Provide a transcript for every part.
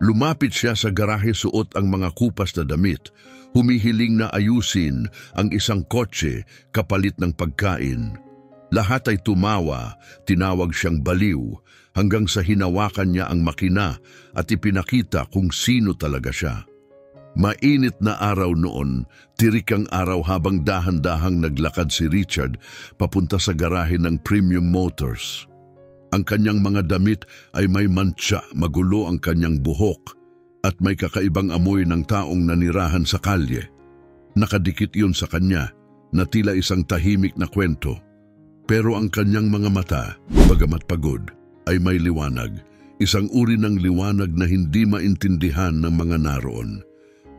Lumapit siya sa garahe suot ang mga kupas na damit, humihiling na ayusin ang isang kotse kapalit ng pagkain. Lahat ay tumawa, tinawag siyang baliw, hanggang sa hinawakan niya ang makina at ipinakita kung sino talaga siya. Mainit na araw noon, tirik ang araw habang dahan-dahang naglakad si Richard papunta sa garahe ng Premium Motors. Ang kanyang mga damit ay may mantsa, magulo ang kanyang buhok, at may kakaibang amoy ng taong nanirahan sa kalye. Nakadikit yun sa kanya, na tila isang tahimik na kwento. Pero ang kanyang mga mata, bagamat pagod, ay may liwanag. Isang uri ng liwanag na hindi maintindihan ng mga naroon.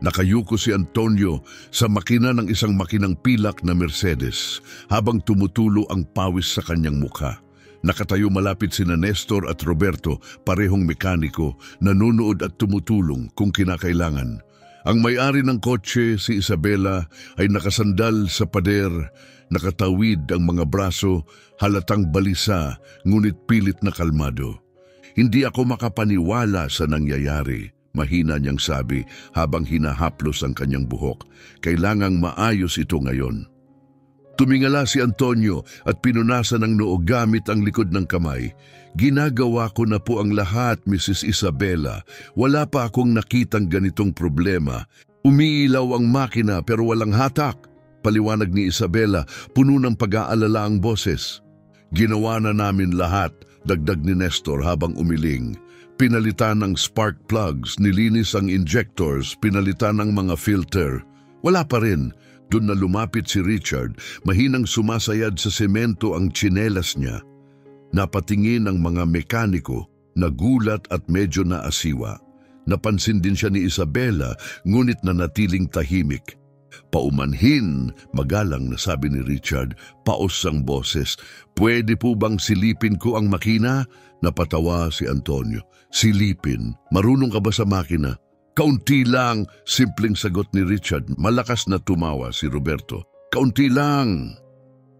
Nakayuko si Antonio sa makina ng isang makinang pilak na Mercedes habang tumutulo ang pawis sa kanyang mukha. Nakatayo malapit sina Nestor at Roberto, parehong mekaniko, nanunood at tumutulong kung kinakailangan. Ang may-ari ng kotse, si Isabela, ay nakasandal sa pader, nakatawid ang mga braso, halatang balisa, ngunit pilit na kalmado. Hindi ako makapaniwala sa nangyayari, mahina niyang sabi habang hinahaplos ang kanyang buhok. Kailangang maayos ito ngayon. Tumingala si Antonio at pinunasan ng noo gamit ang likod ng kamay. Ginagawa ko na po ang lahat, Mrs. Isabela. Wala pa akong nakitang ganitong problema. Umiilaw ang makina pero walang hatak. Paliwanag ni Isabela, puno ng pag-aalala ang boses. Ginawa na namin lahat, dagdag ni Nestor habang umiling. Pinalitan ng spark plugs, nilinis ang injectors, pinalitan ng mga filter. Wala pa rin. Doon na lumapit si Richard, mahinang sumasayad sa semento ang tsinelas niya. Napatingin ang mga mekaniko, nagulat at medyo naasiwa. Napansin din siya ni Isabela, ngunit nanatiling tahimik. Paumanhin, magalang na sabi ni Richard, paos ang boses. Pwede po bang silipin ko ang makina? Napatawa si Antonio. Silipin? Marunong ka ba sa makina? Kaunti lang, simpleng sagot ni Richard. Malakas na tumawa si Roberto. Kaunti lang.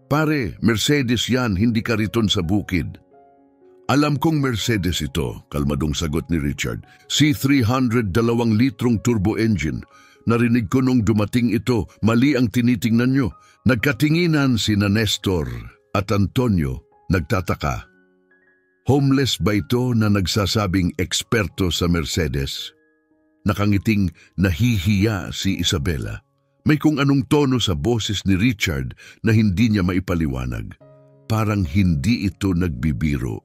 Pare, Mercedes yan, hindi kariton sa bukid. Alam kong Mercedes ito, kalmadong sagot ni Richard. C300 2 litrong turbo engine. Narinig ko nung dumating ito, mali ang tinitingnan nyo. Nagkatinginan sina Nestor at Antonio, nagtataka. Homeless ba ito na nagsasabing eksperto sa Mercedes? Nakangiting nahihiya si Isabela. May kung anong tono sa boses ni Richard na hindi niya maipaliwanag. Parang hindi ito nagbibiro.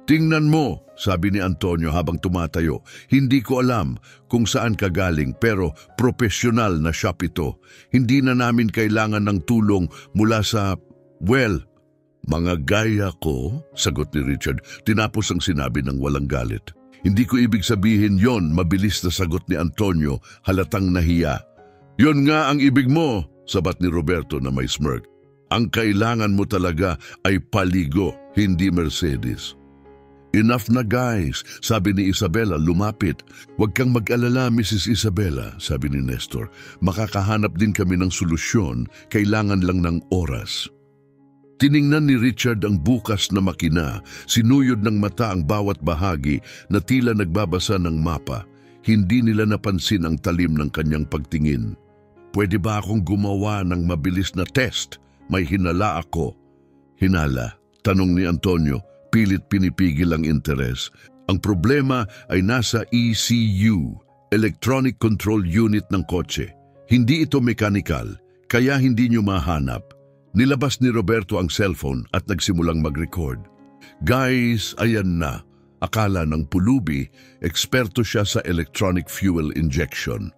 Tingnan mo, sabi ni Antonio habang tumatayo. Hindi ko alam kung saan ka galing pero profesional na shop ito. Hindi na namin kailangan ng tulong mula sa, mga gaya ko, sagot ni Richard. Tinapos ang sinabi ng walang galit. Hindi ko ibig sabihin yon, mabilis na sagot ni Antonio, halatang nahiya. Yon nga ang ibig mo, sabat ni Roberto na may smirk. Ang kailangan mo talaga ay paligo, hindi Mercedes. Enough na guys, sabi ni Isabela lumapit. Huwag kang mag-alala, Mrs. Isabela, sabi ni Nestor. Makakahanap din kami ng solusyon, kailangan lang ng oras. Tiningnan ni Richard ang bukas na makina, sinuyod ng mata ang bawat bahagi na tila nagbabasa ng mapa. Hindi nila napansin ang talim ng kanyang pagtingin. Pwede ba akong gumawa ng mabilis na test? May hinala ako. Hinala? Tanong ni Antonio, pilit pinipigil ang interes. Ang problema ay nasa ECU, Electronic Control Unit ng kotse. Hindi ito mechanical, kaya hindi nyo mahanap. Nilabas ni Roberto ang cellphone at nagsimulang mag-record. Guys, ayan na. Akala ng pulubi, eksperto siya sa electronic fuel injection.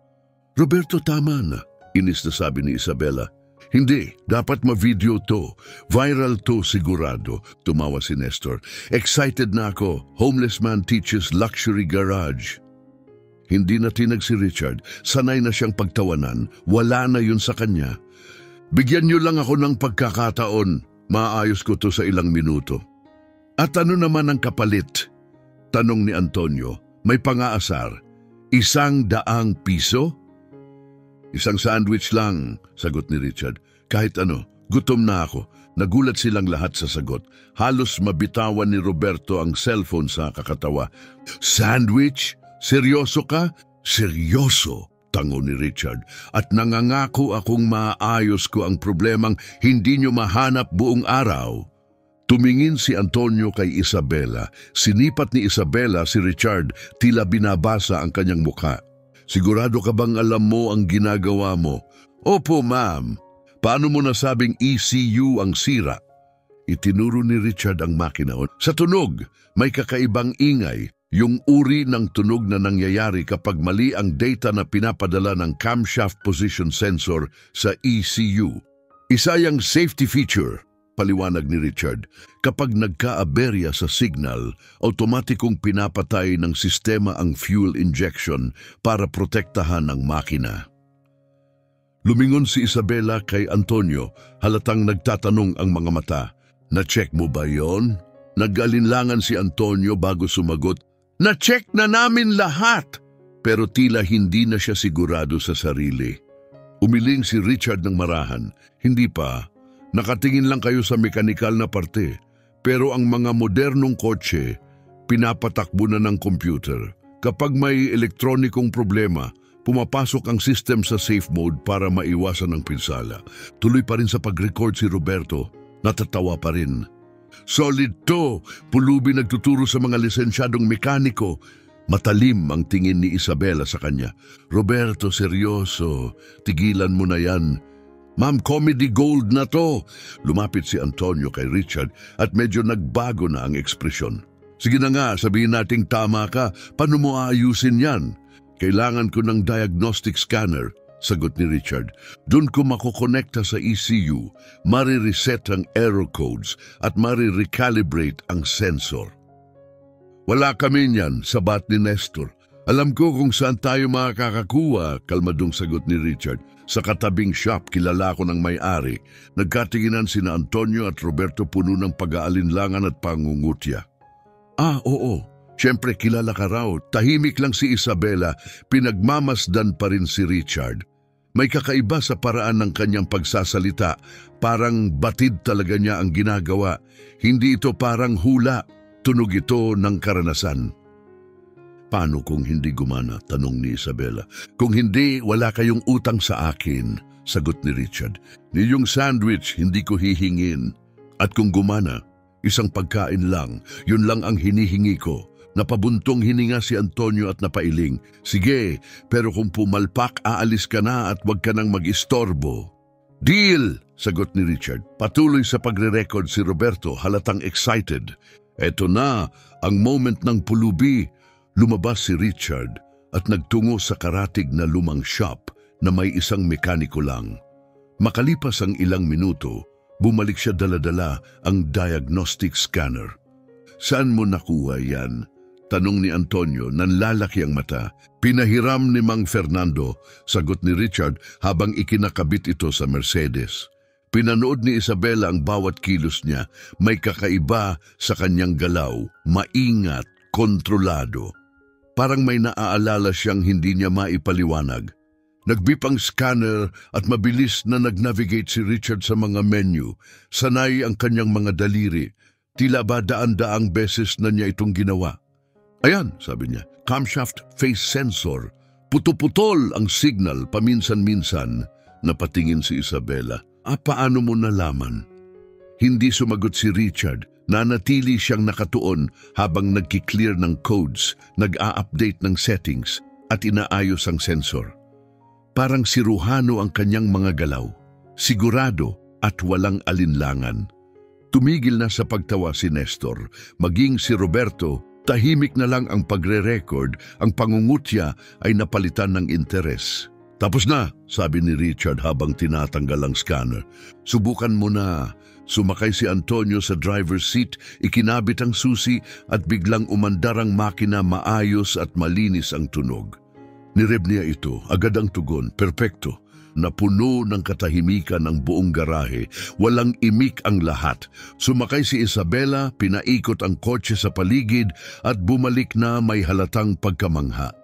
Roberto, tama na, inis na sabi ni Isabela. Hindi, dapat ma-video to. Viral to sigurado, tumawa si Nestor. Excited na ako. Homeless man teaches luxury garage. Hindi na tinag si Richard. Sanay na siyang pagtawanan. Wala na yun sa kanya. Bigyan niyo lang ako ng pagkakataon. Maayos ko to sa ilang minuto. At ano naman ang kapalit? Tanong ni Antonio. May pangaasar. 100 piso? Isang sandwich lang, sagot ni Richard. Kahit ano, gutom na ako. Nagulat silang lahat sa sagot. Halos mabitawan ni Roberto ang cellphone sa kakatawa. Sandwich? Seryoso ka? Seryoso, tango ni Richard. At nangangako akong maayos ko ang problemang hindi nyo mahanap buong araw. Tumingin si Antonio kay Isabela. Sinipat ni Isabela si Richard, tila binabasa ang kanyang mukha. Sigurado ka bang alam mo ang ginagawa mo? Opo, ma'am. Paano mo nasabing ECU ang sira? Itinuro ni Richard ang makina. Sa tunog, may kakaibang ingay. Yung uri ng tunog na nangyayari kapag mali ang data na pinapadala ng camshaft position sensor sa ECU. Isa yang safety feature, paliwanag ni Richard. Kapag nagka-aberya sa signal, automatikong pinapatay ng sistema ang fuel injection para protektahan ang makina. Lumingon si Isabela kay Antonio, halatang nagtatanong ang mga mata. Na-check mo ba yon? Nag-alinlangan si Antonio bago sumagot. Na-check na namin lahat! Pero tila hindi na siya sigurado sa sarili. Umiling si Richard ng marahan. Hindi pa. Nakatingin lang kayo sa mekanikal na parte. Pero ang mga modernong kotse, pinapatakbo na ng computer. Kapag may elektronikong problema, pumapasok ang system sa safe mode para maiwasan ang pinsala. Tuloy pa rin sa pag-record si Roberto. Natatawa pa rin. Solid to! Pulubi nagtuturo sa mga lisensyadong mekaniko. Matalim ang tingin ni Isabela sa kanya. Roberto, seryoso. Tigilan mo na yan. Ma'am, comedy gold na to. Lumapit si Antonio kay Richard at medyo nagbago na ang ekspresyon. Sige na nga, sabihin nating tama ka. Paano mo aayusin yan? Kailangan ko ng diagnostic scanner. Sagot ni Richard. Doon ko makokonekta sa ECU, marireset ang error codes at marirecalibrate ang sensor. Wala kami niyan, sabat ni Nestor. Alam ko kung saan tayo makakakuha, kalmadong sagot ni Richard. Sa katabing shop, kilala ko ng may-ari. Nagkatinginan sina Antonio at Roberto puno ng pag-aalinlangan at pangungutya. Oo. Siyempre kilala ka raw. Tahimik lang si Isabela, pinagmamasdan pa rin si Richard. May kakaiba sa paraan ng kanyang pagsasalita, parang batid talaga niya ang ginagawa. Hindi ito parang hula, tunog ito ng karanasan. Paano kung hindi gumana? Tanong ni Isabela. Kung hindi, wala kayong utang sa akin, sagot ni Richard. Niyong sandwich hindi ko hihingin. At kung gumana, isang pagkain lang, yun lang ang hinihingi ko. Napabuntong hininga si Antonio at napailing. Sige, pero kung pumalpak, aalis ka na at wag ka nang mag-istorbo. Deal! Sagot ni Richard. Patuloy sa pagre-record si Roberto, halatang excited. Eto na, ang moment ng pulubi. Lumabas si Richard at nagtungo sa karatig na lumang shop na may isang mekaniko lang. Makalipas ang ilang minuto, bumalik siya dala-dala ang diagnostic scanner. Saan mo nakuha yan? Tanong ni Antonio, nanlalaki ang mata. Pinahiram ni Mang Fernando, sagot ni Richard habang ikinakabit ito sa Mercedes. Pinanood ni Isabela ang bawat kilos niya. May kakaiba sa kanyang galaw, maingat, kontrolado. Parang may naaalala siyang hindi niya maipaliwanag. Nagbip ang scanner at mabilis na nag-navigate si Richard sa mga menu. Sanay ang kanyang mga daliri. Tila ba daan-daang beses na niya itong ginawa. Ayan, sabi niya, camshaft face sensor. Putol-putol ang signal paminsan-minsan. Napatingin si Isabela. Paano mo nalaman? Hindi sumagot si Richard. Nanatili siyang nakatuon habang nagki-clear ng codes, nag-a-update ng settings at inaayos ang sensor. Parang si Ruhano ang kanyang mga galaw. Sigurado at walang alinlangan. Tumigil na sa pagtawa si Nestor. Maging si Roberto, tahimik na lang ang pagre-record, ang pangungutya ay napalitan ng interes. Tapos na, sabi ni Richard habang tinatanggal ang scanner. Subukan mo na. Sumakay si Antonio sa driver's seat, ikinabit ang susi at biglang umandar ang makina, maayos at malinis ang tunog. Nireb niya ito, agad ang tugon, perpekto. Napuno ng katahimikan ang buong garahe, walang imik ang lahat. Sumakay si Isabela, pinaikot ang kotse sa paligid at bumalik na may halatang pagkamangha.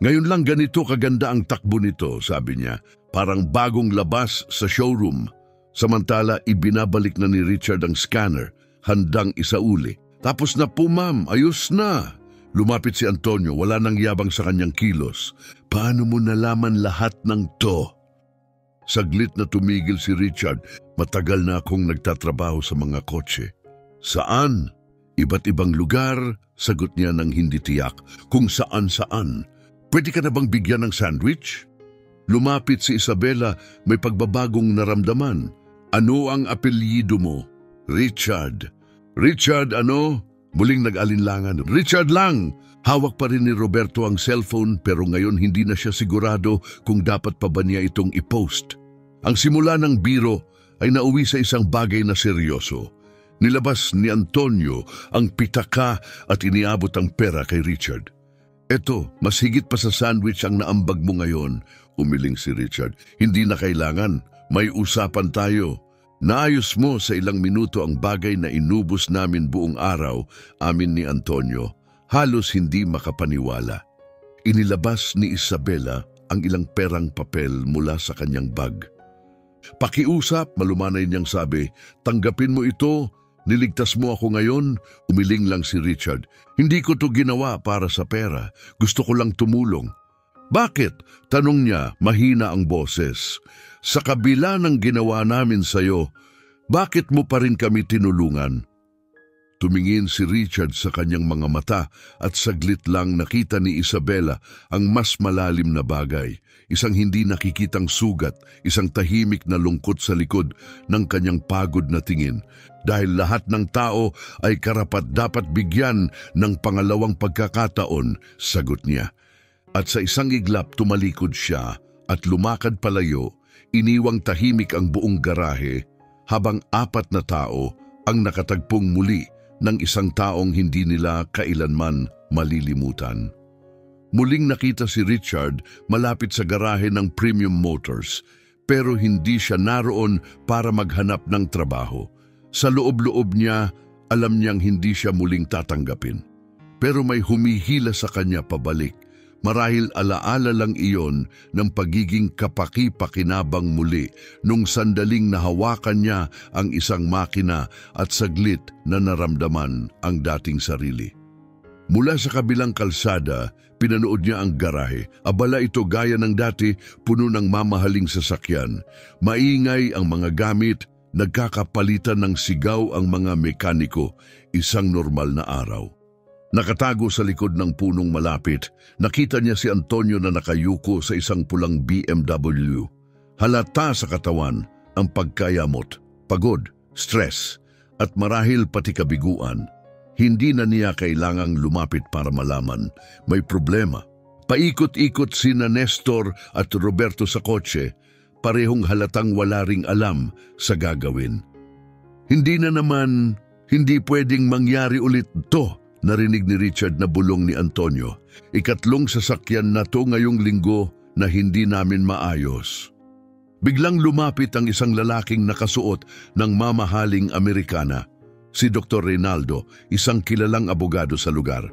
Ngayon lang ganito kaganda ang takbo nito, sabi niya, parang bagong labas sa showroom. Samantala, ibinabalik na ni Richard ang scanner, handang isauli. Tapos na po ma'am, ayos na. Lumapit si Antonio, wala nang yabang sa kanyang kilos. Paano mo nalaman lahat ng to? Saglit na tumigil si Richard. Matagal na akong nagtatrabaho sa mga kotse. Saan? Iba't ibang lugar, sagot niya ng hindi tiyak. Kung saan-saan. Pwede ka na bang bigyan ng sandwich? Lumapit si Isabela, may pagbabagong naramdaman. Ano ang apelyido mo? Richard. Richard ano? Muling nag-alinlangan. Richard lang! Hawak pa rin ni Roberto ang cellphone pero ngayon hindi na siya sigurado kung dapat pa ba niya itong i-post. Ang simula ng biro ay nauwi sa isang bagay na seryoso. Nilabas ni Antonio ang pitaka at iniabot ang pera kay Richard. Eto, mas higit pa sa sandwich ang naambag mo ngayon, umiling si Richard. Hindi na kailangan, may usapan tayo. Naayos mo sa ilang minuto ang bagay na inubos namin buong araw, amin ni Antonio. Halos hindi makapaniwala. Inilabas ni Isabela ang ilang perang papel mula sa kanyang bag. Pakiusap, malumanay niyang sabi, tanggapin mo ito, niligtas mo ako ngayon, umiling lang si Richard. Hindi ko to ginawa para sa pera, gusto ko lang tumulong. Bakit? Tanong niya, mahina ang boses. Sa kabila ng ginawa namin sa'yo, bakit mo pa rin kami tinulungan? Tumingin si Richard sa kanyang mga mata at saglit lang nakita ni Isabela ang mas malalim na bagay. Isang hindi nakikitang sugat, isang tahimik na lungkot sa likod ng kanyang pagod na tingin. Dahil lahat ng tao ay karapat-dapat bigyan ng pangalawang pagkakataon, sagot niya. At sa isang iglap tumalikod siya at lumakad palayo, iniwang tahimik ang buong garahe habang 4 na tao ang nakatagpong muli ng isang taong hindi nila kailanman malilimutan. Muling nakita si Richard malapit sa garahe ng Premium Motors pero hindi siya naroon para maghanap ng trabaho. Sa loob-loob niya, alam niyang hindi siya muling tatanggapin. Pero may humihila sa kanya pabalik. Marahil alaala lang iyon ng pagiging kapaki-pakinabang muli nung sandaling nahawakan niya ang isang makina at saglit na naramdaman ang dating sarili. Mula sa kabilang kalsada, pinanood niya ang garahe. Abala ito gaya ng dati, puno ng mamahaling sasakyan. Maingay ang mga gamit, nagkakapalitan ng sigaw ang mga mekaniko, isang normal na araw. Nakatago sa likod ng punong malapit, nakita niya si Antonio na nakayuko sa isang pulang BMW. Halata sa katawan ang pagkayamot, pagod, stress, at marahil pati kabiguan. Hindi na niya kailangang lumapit para malaman, may problema. Paikot-ikot sina Nestor at Roberto sa kotse, parehong halatang wala ring alam sa gagawin. Hindi pwedeng mangyari ulit to. Narinig ni Richard na bulong ni Antonio. Ikatlong sasakyan na to ngayong linggo na hindi namin maayos. Biglang lumapit ang isang lalaking nakasuot ng mamahaling Amerikana, si Dr. Reynaldo, isang kilalang abogado sa lugar.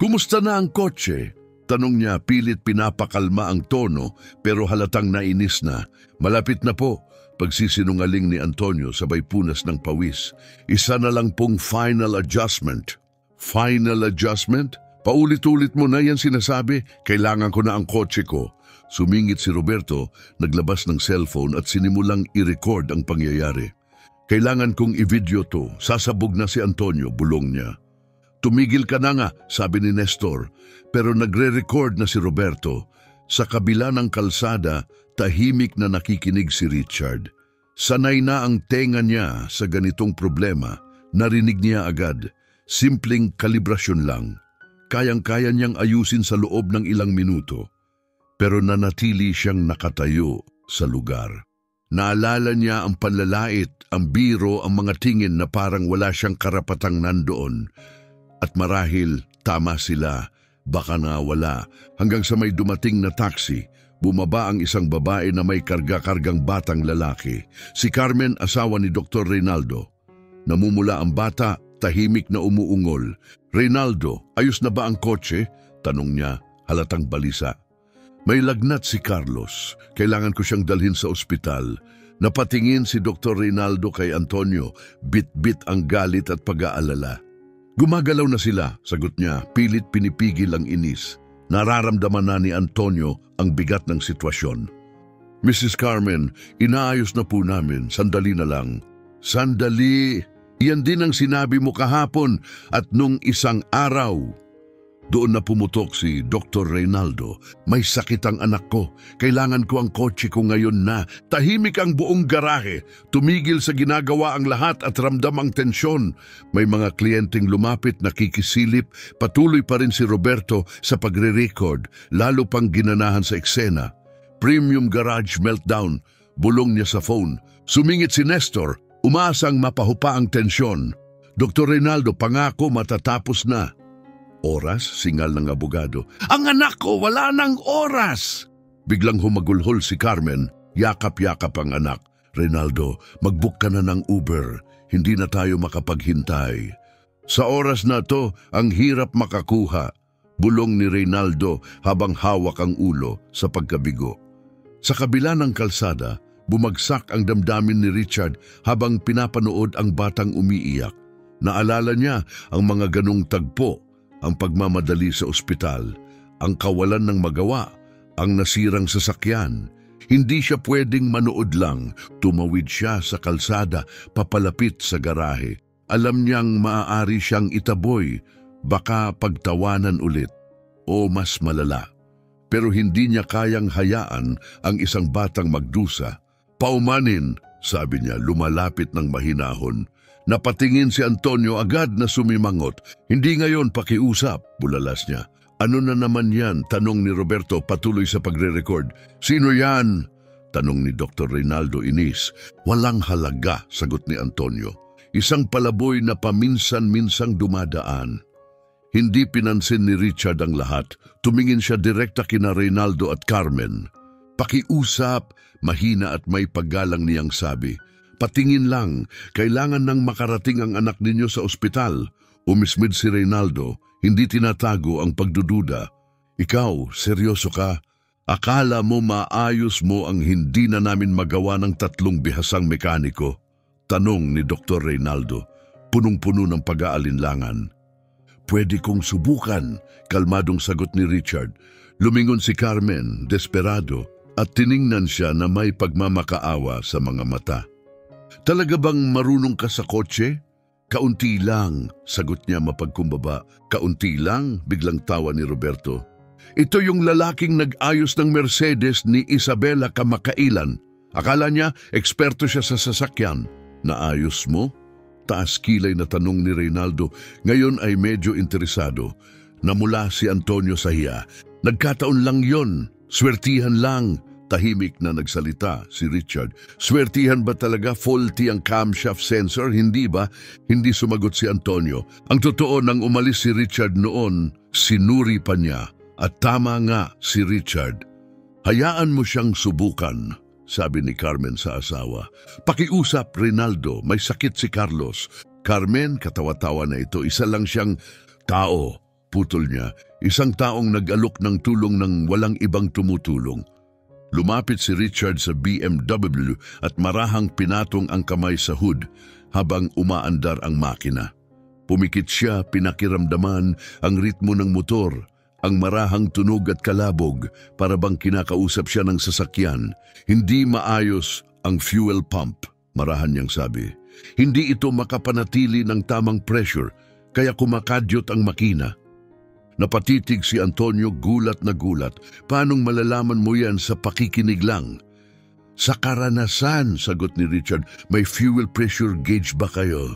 Kumusta na ang kotse? Tanong niya, pilit pinapakalma ang tono pero halatang nainis na. Malapit na po. Pagsisinungaling ni Antonio sabay punas ng pawis. Isa na lang pong final adjustment. Final adjustment? Paulit-ulit mo na yan sinasabi, kailangan ko na ang kotse ko. Sumingit si Roberto, naglabas ng cellphone at sinimulang i-record ang pangyayari. Kailangan kong i-video to, sasabog na si Antonio, bulong niya. Tumigil ka na nga, sabi ni Nestor, pero nagre-record na si Roberto. Sa kabila ng kalsada, tahimik na nakikinig si Richard. Sanay na ang tenga niya sa ganitong problema, narinig niya agad. Simpleng kalibrasyon lang. Kayang-kaya niyang ayusin sa loob ng ilang minuto. Pero nanatili siyang nakatayo sa lugar. Naalala niya ang panlalait, ang biro, ang mga tingin na parang wala siyang karapatang nandoon. At marahil tama sila, baka na wala. Hanggang sa may dumating na taxi, bumaba ang isang babae na may karga-kargang batang lalaki. Si Carmen, asawa ni Dr. Reynaldo. Namumula ang bata, tahimik na umuungol. Reynaldo, ayos na ba ang kotse? Tanong niya, halatang balisa. May lagnat si Carlos. Kailangan ko siyang dalhin sa ospital. Napatingin si Dr. Reynaldo kay Antonio. Bit-bit ang galit at pag-aalala. Gumagalaw na sila, sagot niya, pilit pinipigil ang inis. Nararamdaman na ni Antonio ang bigat ng sitwasyon. Mrs. Carmen, inaayos na po namin, sandali na lang. Sandali! Iyan din ang sinabi mo kahapon at nung isang araw. Doon na pumutok si Dr. Reynaldo. May sakit ang anak ko. Kailangan ko ang kotse ko ngayon na. Tahimik ang buong garahe. Tumigil sa ginagawa ang lahat at ramdam ang tensyon. May mga kliyenteng lumapit, nakikisilip. Patuloy pa rin si Roberto sa pagre-record, lalo pang ginanahan sa eksena. Premium garage meltdown. Bulong niya sa phone. Sumingit si Nestor. Umaasang mapahupa ang tensyon. Dr. Reynaldo, pangako matatapos na. Oras, singal ng abogado. Ang anak ko, wala nang oras! Biglang humagulhol si Carmen. Yakap-yakap ang anak. Reynaldo, mag-book ka na ng Uber. Hindi na tayo makapaghintay. Sa oras na to, ang hirap makakuha. Bulong ni Reynaldo habang hawak ang ulo sa pagkabigo. Sa kabila ng kalsada, bumagsak ang damdamin ni Richard habang pinapanood ang batang umiiyak. Naalala niya ang mga ganong tagpo, ang pagmamadali sa ospital, ang kawalan ng magawa, ang nasirang sasakyan. Hindi siya pwedeng manood lang. Tumawid siya sa kalsada, papalapit sa garahe. Alam niyang maaari siyang itaboy, baka pagtawanan ulit, o mas malala. Pero hindi niya kayang hayaan ang isang batang magdusa. Paumanin, sabi niya, lumalapit ng mahinahon. Napatingin si Antonio agad na sumimangot. Hindi ngayon pakiusap, bulalas niya. Ano na naman yan? Tanong ni Roberto patuloy sa pagre-record. Sino yan? Tanong ni Dr. Reynaldo inis. Walang halaga, sagot ni Antonio. Isang palaboy na paminsan-minsang dumadaan. Hindi pinansin ni Richard ang lahat. Tumingin siya direkta kina Reynaldo at Carmen. Pakiusap, mahina at may paggalang niyang sabi. Patingin lang, kailangan nang makarating ang anak ninyo sa ospital. Umismid si Reynaldo, hindi tinatago ang pagdududa. Ikaw, seryoso ka? Akala mo maayos mo ang hindi na namin magawa ng 3 bihasang mekaniko? Tanong ni Dr. Reynaldo, punong-puno ng pag-aalinlangan. Pwede kong subukan, kalmadong sagot ni Richard. Lumingon si Carmen, desperado, at tiningnan siya na may pagmamakaawa sa mga mata. Talaga bang marunong ka sa kotse? Kaunti lang, sagot niya mapagkumbaba. Kaunti lang, biglang tawa ni Roberto. Ito yung lalaking nag-ayos ng Mercedes ni Isabela kamakailan. Akala niya, eksperto siya sa sasakyan. Naayos mo? Taas kilay na tanong ni Reynaldo. Ngayon ay medyo interesado. Namula si Antonio sa hiya. Nagkataon lang yon, swertihan lang. Tahimik na nagsalita si Richard. Swertihan ba talaga faulty ang camshaft sensor? Hindi ba? Hindi sumagot si Antonio. Ang totoo, nang umalis si Richard noon, sinuri pa niya. At tama nga si Richard. Hayaan mo siyang subukan, sabi ni Carmen sa asawa. Pakiusap, Reynaldo, may sakit si Carlos. Carmen, katawa-tawa na ito, isa lang siyang tao. Putol niya, isang taong nag-alok ng tulong ng walang ibang tumutulong. Lumapit si Richard sa BMW at marahang pinatong ang kamay sa hood habang umaandar ang makina. Pumikit siya, pinakiramdaman ang ritmo ng motor, ang marahang tunog at kalabog para bang kinakausap siya ng sasakyan. Hindi maayos ang fuel pump, marahan niyang sabi. Hindi ito makapanatili ng tamang pressure, kaya kumakadyot ang makina. Napatitig si Antonio, gulat na gulat. Paanong malalaman mo yan sa pakikinig lang? Sa karanasan, sagot ni Richard. May fuel pressure gauge ba kayo?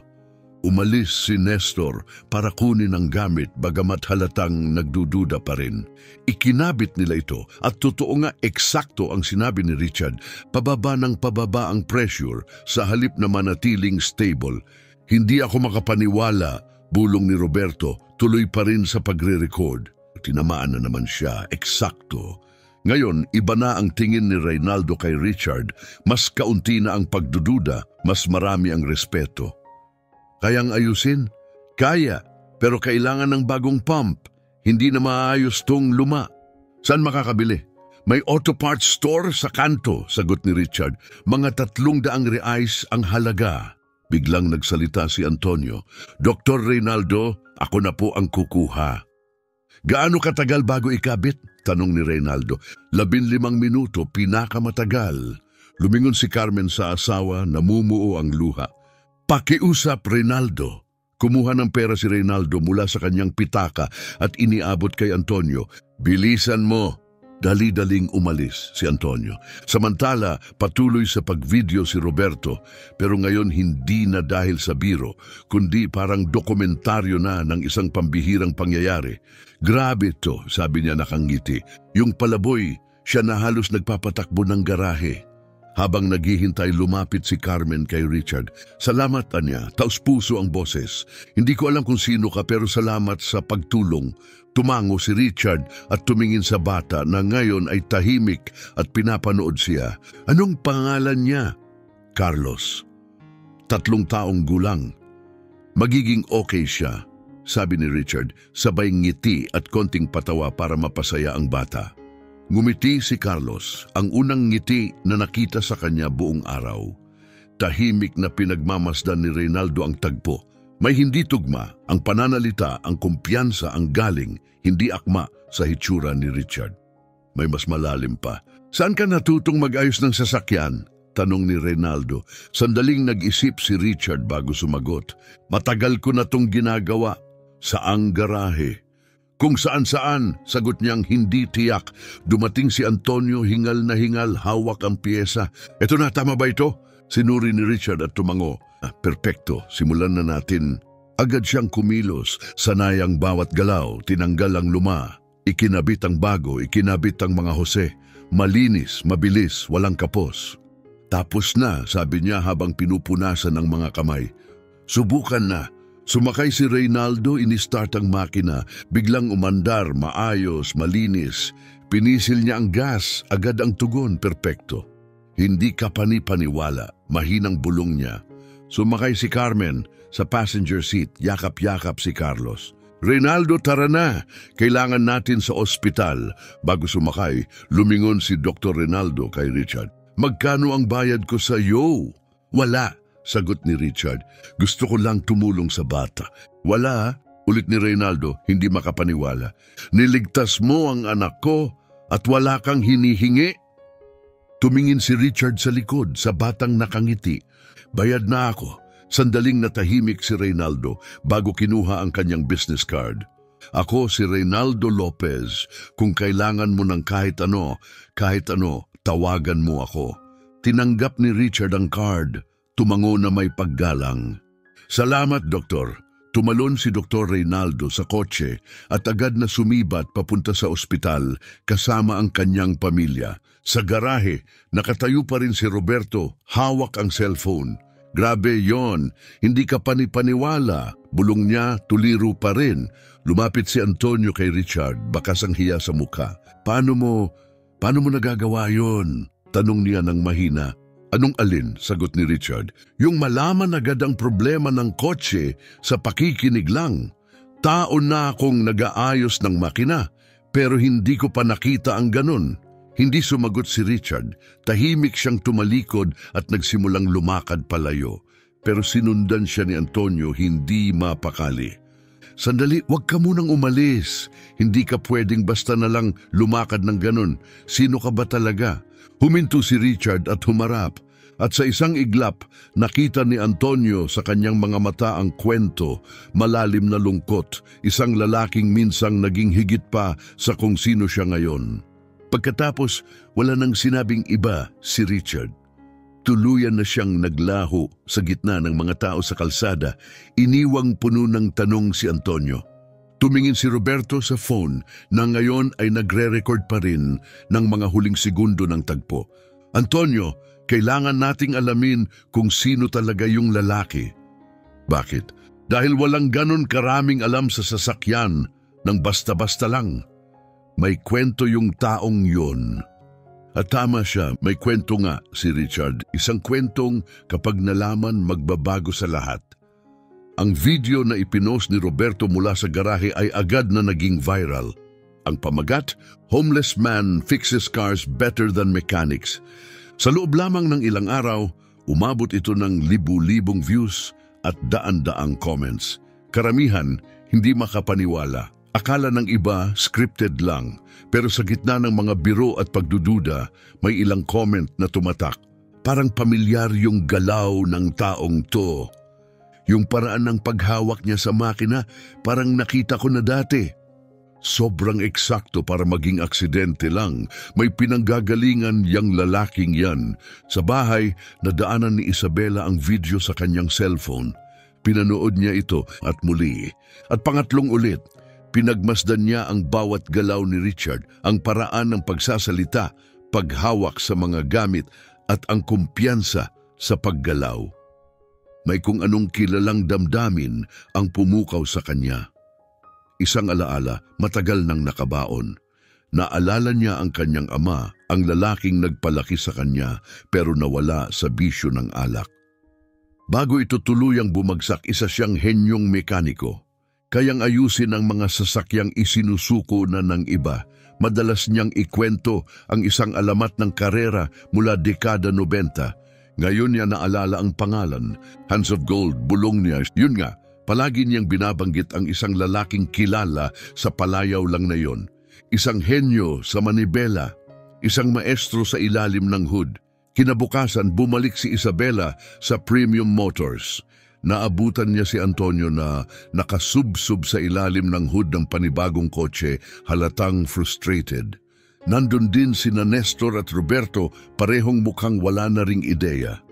Umalis si Nestor para kunin ang gamit bagamat halatang nagdududa pa rin. Ikinabit nila ito at totoo nga eksakto ang sinabi ni Richard. Pababa ng pababa ang pressure sa halip na manatiling stable. Hindi ako makapaniwala, bulong ni Roberto. Tuloy pa rin sa pagre-record. Tinamaan na naman siya, eksakto. Ngayon, iba na ang tingin ni Reynaldo kay Richard. Mas kaunti na ang pagdududa, mas marami ang respeto. Kayang ayusin? Kaya, pero kailangan ng bagong pump. Hindi na maayos tong luma. Saan makakabili? May auto parts store sa kanto, sagot ni Richard. Mga 300 reais ang halaga. Biglang nagsalita si Antonio. Dr. Reynaldo, ako na po ang kukuha. Gaano katagal bago ikabit? Tanong ni Reynaldo. 15 minuto, pinakamatagal. Lumingon si Carmen sa asawa, namumuo ang luha. Pakiusap, Reynaldo. Kumuha ng pera si Reynaldo mula sa kanyang pitaka at iniabot kay Antonio. Bilisan mo. Dali-daling umalis si Antonio. Samantala, patuloy sa pagvideo si Roberto, pero ngayon hindi na dahil sa biro, kundi parang dokumentaryo na ng isang pambihirang pangyayari. Grabe to, sabi niya nakangiti. Yung palaboy, siya na halos nagpapatakbo ng garahe. Habang naghihintay, lumapit si Carmen kay Richard. Salamat, Anya. Taos-puso ang boses. Hindi ko alam kung sino ka pero salamat sa pagtulong. Tumango si Richard at tumingin sa bata na ngayon ay tahimik at pinapanood siya. Anong pangalan niya? Carlos. 3 taong gulang. Magiging okay siya, sabi ni Richard, sabay ngiti at konting patawa para mapasaya ang bata. Ngumiti si Carlos, ang unang ngiti na nakita sa kanya buong araw. Tahimik na pinagmamasdan ni Reynaldo ang tagpo. May hindi tugma, ang pananalita, ang kumpiyansa, ang galing, hindi akma sa hitsura ni Richard. May mas malalim pa. Saan ka natutong mag-ayos ng sasakyan? Tanong ni Reynaldo. Sandaling nag-isip si Richard bago sumagot. Matagal ko na tong ginagawa. Saang garahe? Kung saan-saan, sagot niyang hindi tiyak. Dumating si Antonio, hingal na hingal, hawak ang pyesa. Eto na, tama ba ito? Sinuri ni Richard at tumango. Perpekto, simulan na natin. Agad siyang kumilos, sanay ang bawat galaw, tinanggal ang luma. Ikinabit ang bago, ikinabit ang mga hose. Malinis, mabilis, walang kapos. Tapos na, sabi niya habang pinupunasan ng mga kamay. Subukan na. Sumakay si Reynaldo, ini-start ang makina. Biglang umandar, maayos, malinis. Pinisil niya ang gas, agad ang tugon, perpekto. Hindi ka pani-paniwala, mahinang bulong niya. Sumakay si Carmen sa passenger seat, yakap-yakap si Carlos. Reynaldo, tara na! Kailangan natin sa ospital. Bago sumakay, lumingon si Dr. Reynaldo kay Richard. Magkano ang bayad ko sa iyo? Wala. Sagot ni Richard, gusto ko lang tumulong sa bata. Wala, ulit ni Reynaldo, hindi makapaniwala. Niligtas mo ang anak ko at wala kang hinihingi? Tumingin si Richard sa likod, sa batang nakangiti. Bayad na ako. Sandaling natahimik si Reynaldo bago kinuha ang kanyang business card. Ako si Reynaldo Lopez. Kung kailangan mo ng kahit ano, tawagan mo ako. Tinanggap ni Richard ang card. Tumango na may paggalang. Salamat, Doktor. Tumalon si Dr. Reynaldo sa kotse at agad na sumibat papunta sa ospital kasama ang kanyang pamilya. Sa garahe, nakatayo pa rin si Roberto, hawak ang cellphone. Grabe yon, hindi ka panipaniwala. Bulong niya, tuliro pa rin. Lumapit si Antonio kay Richard, bakas ang hiya sa mukha. Paano mo nagagawa yon? Tanong niya ng mahina. Anong alin? Sagot ni Richard. Yung malaman agad ang problema ng kotse sa pakikinig lang. Taon na akong nag-aayos ng makina, pero hindi ko pa nakita ang ganun. Hindi sumagot si Richard. Tahimik siyang tumalikod at nagsimulang lumakad palayo. Pero sinundan siya ni Antonio, hindi mapakali. Sandali, wag ka munang umalis. Hindi ka pwedeng basta na lang lumakad ng ganun. Sino ka ba talaga? Huminto si Richard at humarap. At sa isang iglap, nakita ni Antonio sa kanyang mga mata ang kwento, malalim na lungkot, isang lalaking minsang naging higit pa sa kung sino siya ngayon. Pagkatapos, wala nang sinabing iba si Richard. Tuluyan na siyang naglaho sa gitna ng mga tao sa kalsada, iniwang puno ng tanong si Antonio. Tumingin si Roberto sa phone na ngayon ay nagre-record pa rin ng mga huling segundo ng tagpo. Antonio, kailangan nating alamin kung sino talaga yung lalaki. Bakit? Dahil walang ganon karaming alam sa sasakyan ng basta-basta lang. May kwento yung taong yun. At tama siya, may kwento nga si Richard. Isang kwentong kapag nalaman magbabago sa lahat. Ang video na ipinost ni Roberto mula sa garahe ay agad na naging viral. Ang pamagat, Homeless Man Fixes Cars Better Than Mechanics. Sa loob lamang ng ilang araw, Umabot ito ng libu-libong views at daan-daang comments. Karamihan, hindi makapaniwala. Akala ng iba, scripted lang. Pero sa gitna ng mga biro at pagdududa, may ilang comment na tumatak. Parang pamilyar yung galaw ng taong to. Yung paraan ng paghawak niya sa makina, parang nakita ko na dati. Sobrang eksakto para maging aksidente lang. May pinanggagalingan yang lalaking yan. Sa bahay, nadaanan ni Isabela ang video sa kanyang cellphone. Pinanood niya ito at muli. At pangatlong ulit, pinagmasdan niya ang bawat galaw ni Richard, ang paraan ng pagsasalita, paghawak sa mga gamit at ang kumpiyansa sa paggalaw. May kung anong kilalang damdamin ang pumukaw sa kanya. Isang alaala, matagal nang nakabaon. Naalala niya ang kanyang ama, ang lalaking nagpalaki sa kanya pero nawala sa bisyo ng alak. Bago ito tuluyang bumagsak, isa siyang henyong mekaniko. Kayang ayusin ang mga sasakyang isinusuko na ng iba. Madalas niyang ikwento ang isang alamat ng karera mula dekada 90. Ngayon niya naalala ang pangalan, Hands of Gold, bulong niya. Yun nga, palagi niyang binabanggit ang isang lalaking kilala sa palayaw lang na yon. Isang henyo sa manibela, isang maestro sa ilalim ng hood. Kinabukasan, bumalik si Isabela sa Premium Motors. Naabutan niya si Antonio na nakasubsub sa ilalim ng hood ng panibagong kotse, halatang frustrated. Nandun din sina Nestor at Roberto, parehong mukhang wala na ring ideya.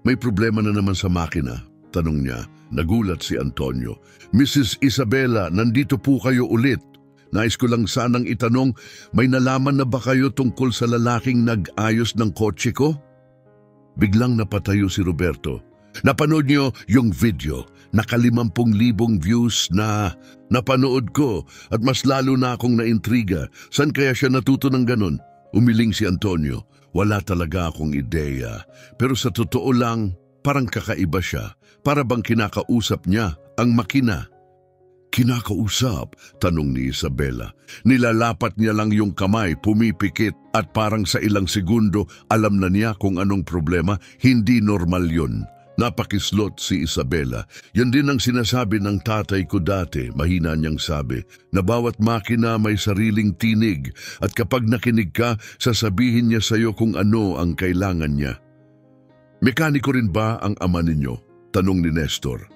May problema na naman sa makina, tanong niya. Nagulat si Antonio. Mrs. Isabela, nandito po kayo ulit. Nais ko lang sanang itanong, may nalaman na ba kayo tungkol sa lalaking nag-ayos ng kotse ko? Biglang napatayo si Roberto. Napanood niyo yung video, naka 50,000 views na napanood ko at mas lalo na akong naintriga. San kaya siya natuto ng ganun? Umiling si Antonio. Wala talaga akong ideya. Pero sa totoo lang, parang kakaiba siya. Para bang kinakausap niya ang makina. Kinakausap? Tanong ni Isabela. Nilalapat niya lang yung kamay, pumipikit at parang sa ilang segundo alam na niya kung anong problema. Hindi normal yun. Napakislot si Isabela. Yan din ang sinasabi ng tatay ko dati, mahina niyang sabi, na bawat makina may sariling tinig at kapag nakinig ka, sasabihin niya sa'yo kung ano ang kailangan niya. Mekaniko rin ba ang ama ninyo? Tanong ni Nestor.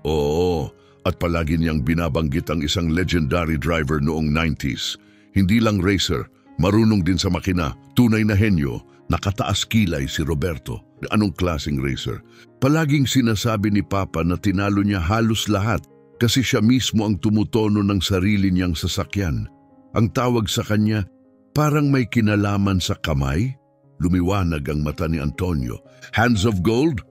Oo, at palagi niyang binabanggit ang isang legendary driver noong 90s. Hindi lang racer, marunong din sa makina, tunay na henyo, nakataas kilay si Roberto. Anong klaseng racer? Palaging sinasabi ni Papa na tinalo niya halos lahat kasi siya mismo ang tumutono ng sarili niyang sasakyan. Ang tawag sa kanya, parang may kinalaman sa kamay. Lumiwanag ang mata ni Antonio. Hands of Gold?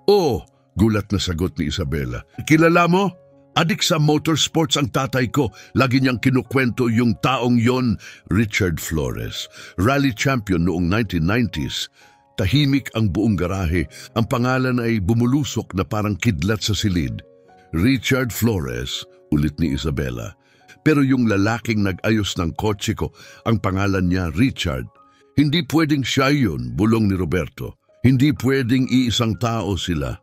Oo. Gulat na sagot ni Isabela. Kilala mo? Adik sa motorsports ang tatay ko. Lagi niyang kinukwento yung taong yon, Richard Flores. Rally champion noong 1990s. Tahimik ang buong garahe. Ang pangalan ay bumulusok na parang kidlat sa silid. Richard Flores, ulit ni Isabela. Pero yung lalaking nag-ayos ng kotse ko, ang pangalan niya Richard. Hindi pwedeng siya yun, bulong ni Roberto. Hindi pwedeng iisang tao sila.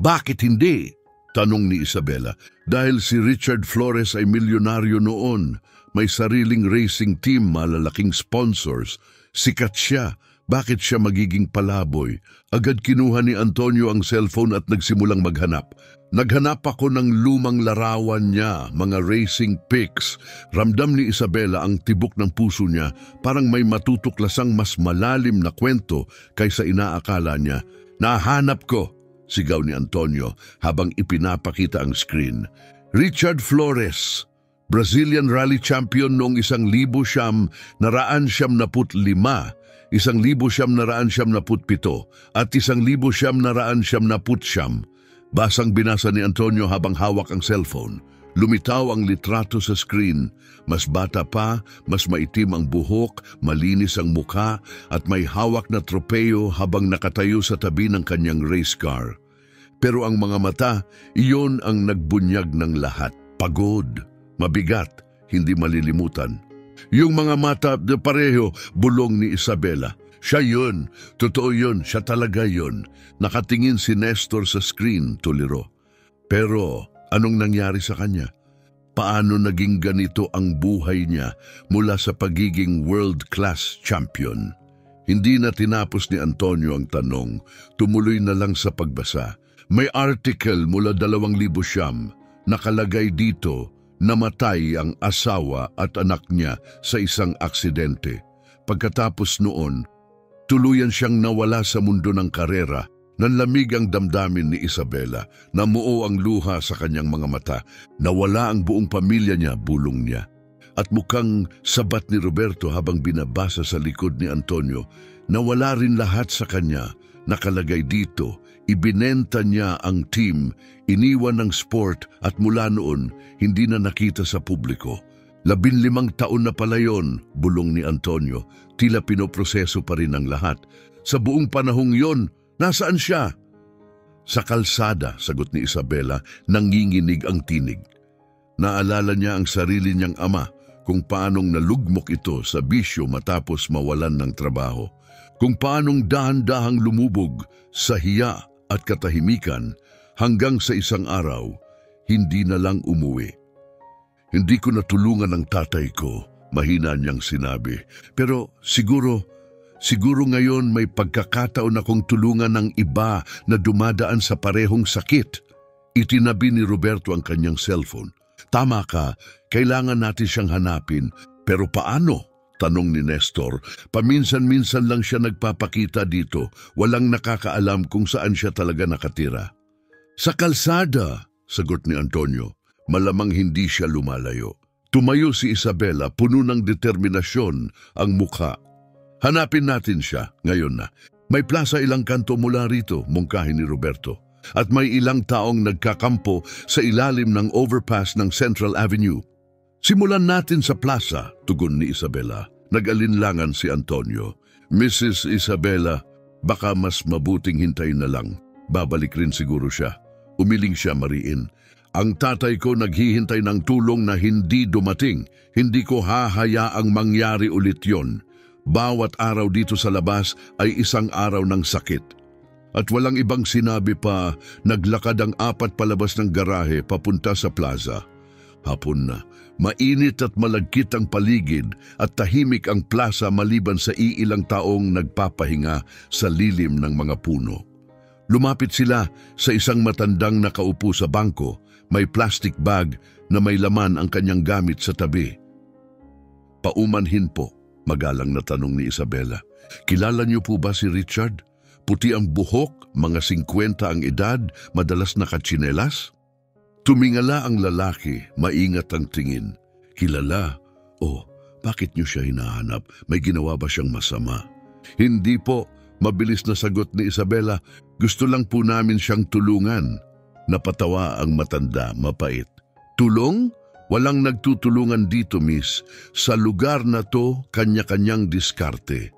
Bakit hindi? Tanong ni Isabela. Dahil si Richard Flores ay milyonaryo noon. May sariling racing team, malalaking sponsors. Sikat siya. Bakit siya magiging palaboy? Agad kinuha ni Antonio ang cellphone at nagsimulang maghanap. Naghanap ako ng lumang larawan niya, mga racing pics. Ramdam ni Isabela ang tibok ng puso niya. Parang may matutuklasang mas malalim na kwento kaysa inaakala niya. Nahanap ko! Sigaw ni Antonio habang ipinapakita ang screen. Richard Flores, Brazilian rally champion noong 1995, 1997 at 1999. Basang binasa ni Antonio habang hawak ang cellphone. Lumitaw ang litrato sa screen. Mas bata pa, mas maitim ang buhok, malinis ang mukha at may hawak na tropeyo habang nakatayo sa tabi ng kanyang race car. Pero ang mga mata, iyon ang nagbunyag ng lahat. Pagod, mabigat, hindi malilimutan. Yung mga mata de pareho, bulong ni Isabela. Siya yun. Totoo yun. Siya talaga yun. Nakatingin si Nestor sa screen, tuliro. Pero anong nangyari sa kanya? Paano naging ganito ang buhay niya mula sa pagiging world-class champion? Hindi na tinapos ni Antonio ang tanong, tumuloy na lang sa pagbasa. May article mula 2009, nakalagay dito, namatay ang asawa at anak niya sa isang aksidente. Pagkatapos noon, tuluyan siyang nawala sa mundo ng karera. Nanlamig ang damdamin ni Isabela, namuo ang luha sa kanyang mga mata, nawala ang buong pamilya niya, bulong niya. At mukhang sabat ni Roberto habang binabasa sa likod ni Antonio, nawala rin lahat sa kanya, nakalagay dito, ibinenta niya ang team, iniwan ng sport at mula noon, hindi na nakita sa publiko. 15 taon na pala yon, bulong ni Antonio, tila pinoproseso pa rin ang lahat. Sa buong panahong yon, nasaan siya? Sa kalsada, sagot ni Isabela, nanginginig ang tinig. Naalala niya ang sarili niyang ama, kung paanong nalugmok ito sa bisyo matapos mawalan ng trabaho. Kung paanong dahan-dahang lumubog sa hiya at katahimikan hanggang sa isang araw, hindi na lang umuwi. Hindi ko natulungan ang tatay ko, mahina niyang sinabi. Pero siguro ngayon may pagkakataon akong tulungan ng iba na dumadaan sa parehong sakit. Itinabi ni Roberto ang kanyang cellphone. Tama ka, kailangan natin siyang hanapin. Pero paano? Tanong ni Nestor. Paminsan-minsan lang siya nagpapakita dito. Walang nakakaalam kung saan siya talaga nakatira. Sa kalsada, sagot ni Antonio. Malamang hindi siya lumalayo. Tumayo si Isabela, puno ng determinasyon ang mukha. Hanapin natin siya ngayon na. May plaza ilang kanto mula rito, mungkahin ni Roberto. At may ilang taong nagkakampo sa ilalim ng overpass ng Central Avenue. Simulan natin sa plaza, tugon ni Isabela. Nag-alinlangan si Antonio. Mrs. Isabela, baka mas mabuting hintayin na lang. Babalik rin siguro siya. Umiling siya mariin. Ang tatay ko naghihintay ng tulong na hindi dumating. Hindi ko hahayaang mangyari ulit yon. Bawat araw dito sa labas ay isang araw ng sakit. At walang ibang sinabi pa, naglakad ang 4 palabas ng garahe papunta sa plaza. Hapon na, mainit at malagkit ang paligid at tahimik ang plaza maliban sa iilang taong nagpapahinga sa lilim ng mga puno. Lumapit sila sa isang matandang nakaupo sa bangko, may plastic bag na may laman ang kanyang gamit sa tabi. Paumanhin po. Magalang na tanong ni Isabela. Kilala niyo po ba si Richard? Puti ang buhok, mga 50 ang edad, madalas nakatsinelas? Tumingala ang lalaki, maingat ang tingin. Kilala? Oh, bakit niyo siya hinahanap? May ginawa ba siyang masama? Hindi po, mabilis na sagot ni Isabela. Gusto lang po namin siyang tulungan. Napatawa ang matanda, mapait. Tulong? Walang nagtutulungan dito, miss. Sa lugar na to, kanya-kanyang diskarte.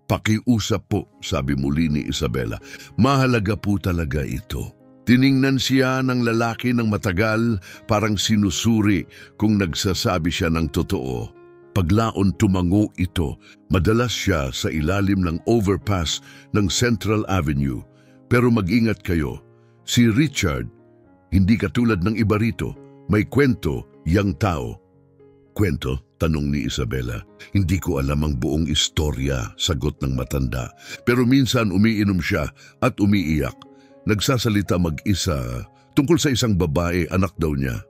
Pakiusap po, sabi muli ni Isabela. Mahalaga po talaga ito. Tiningnan siya ng lalaki ng matagal, parang sinusuri kung nagsasabi siya ng totoo. Paglaon tumango ito, madalas siya sa ilalim ng overpass ng Central Avenue. Pero mag-ingat kayo, si Richard, hindi katulad ng iba rito, may kwento, yang tao. Kwento? Tanong ni Isabela. Hindi ko alam ang buong istorya, sagot ng matanda. Pero minsan umiinom siya at umiiyak. Nagsasalita mag-isa tungkol sa isang babae, anak daw niya.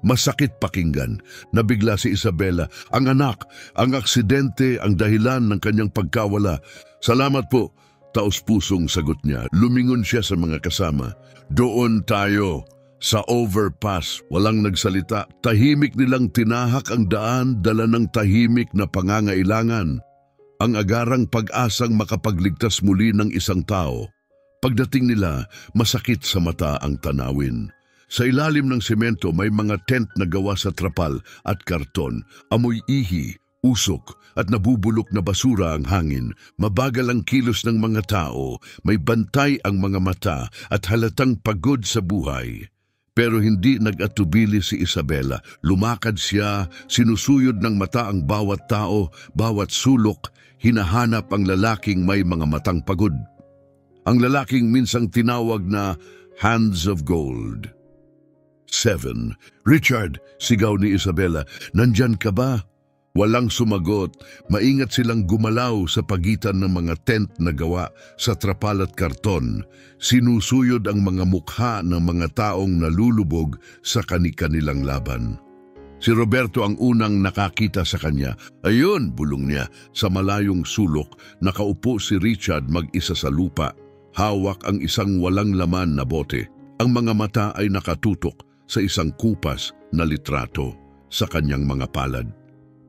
Masakit pakinggan. Nabigla si Isabela. Ang anak, ang aksidente, ang dahilan ng kanyang pagkawala. Salamat po. Taos-pusong sagot niya. Lumingon siya sa mga kasama. Doon tayo. Sa overpass, walang nagsalita. Tahimik nilang tinahak ang daan, dala ng tahimik na pangangailangan. Ang agarang pag-asang makapagligtas muli ng isang tao. Pagdating nila, masakit sa mata ang tanawin. Sa ilalim ng semento may mga tent na gawa sa trapal at karton. Amoy ihi, usok at nabubulok na basura ang hangin. Mabagal ang kilos ng mga tao. May bantay ang mga mata at halatang pagod sa buhay. Pero hindi nag-atubili si Isabela. Lumakad siya, sinusuyod ng mata ang bawat tao, bawat sulok, hinahanap ang lalaking may mga matang pagod. Ang lalaking minsang tinawag na Hands of Gold. 7. Richard, sigaw ni Isabela, nandyan ka ba? Walang sumagot. Maingat silang gumalaw sa pagitan ng mga tent na gawa sa trapal at karton. Sinusuyod ang mga mukha ng mga taong nalulubog sa kani-kanilang laban. Si Roberto ang unang nakakita sa kanya. Ayun, bulong niya, sa malayong sulok, nakaupo si Richard mag-isa sa lupa. Hawak ang isang walang laman na bote. Ang mga mata ay nakatutok sa isang kupas na litrato sa kanyang mga palad.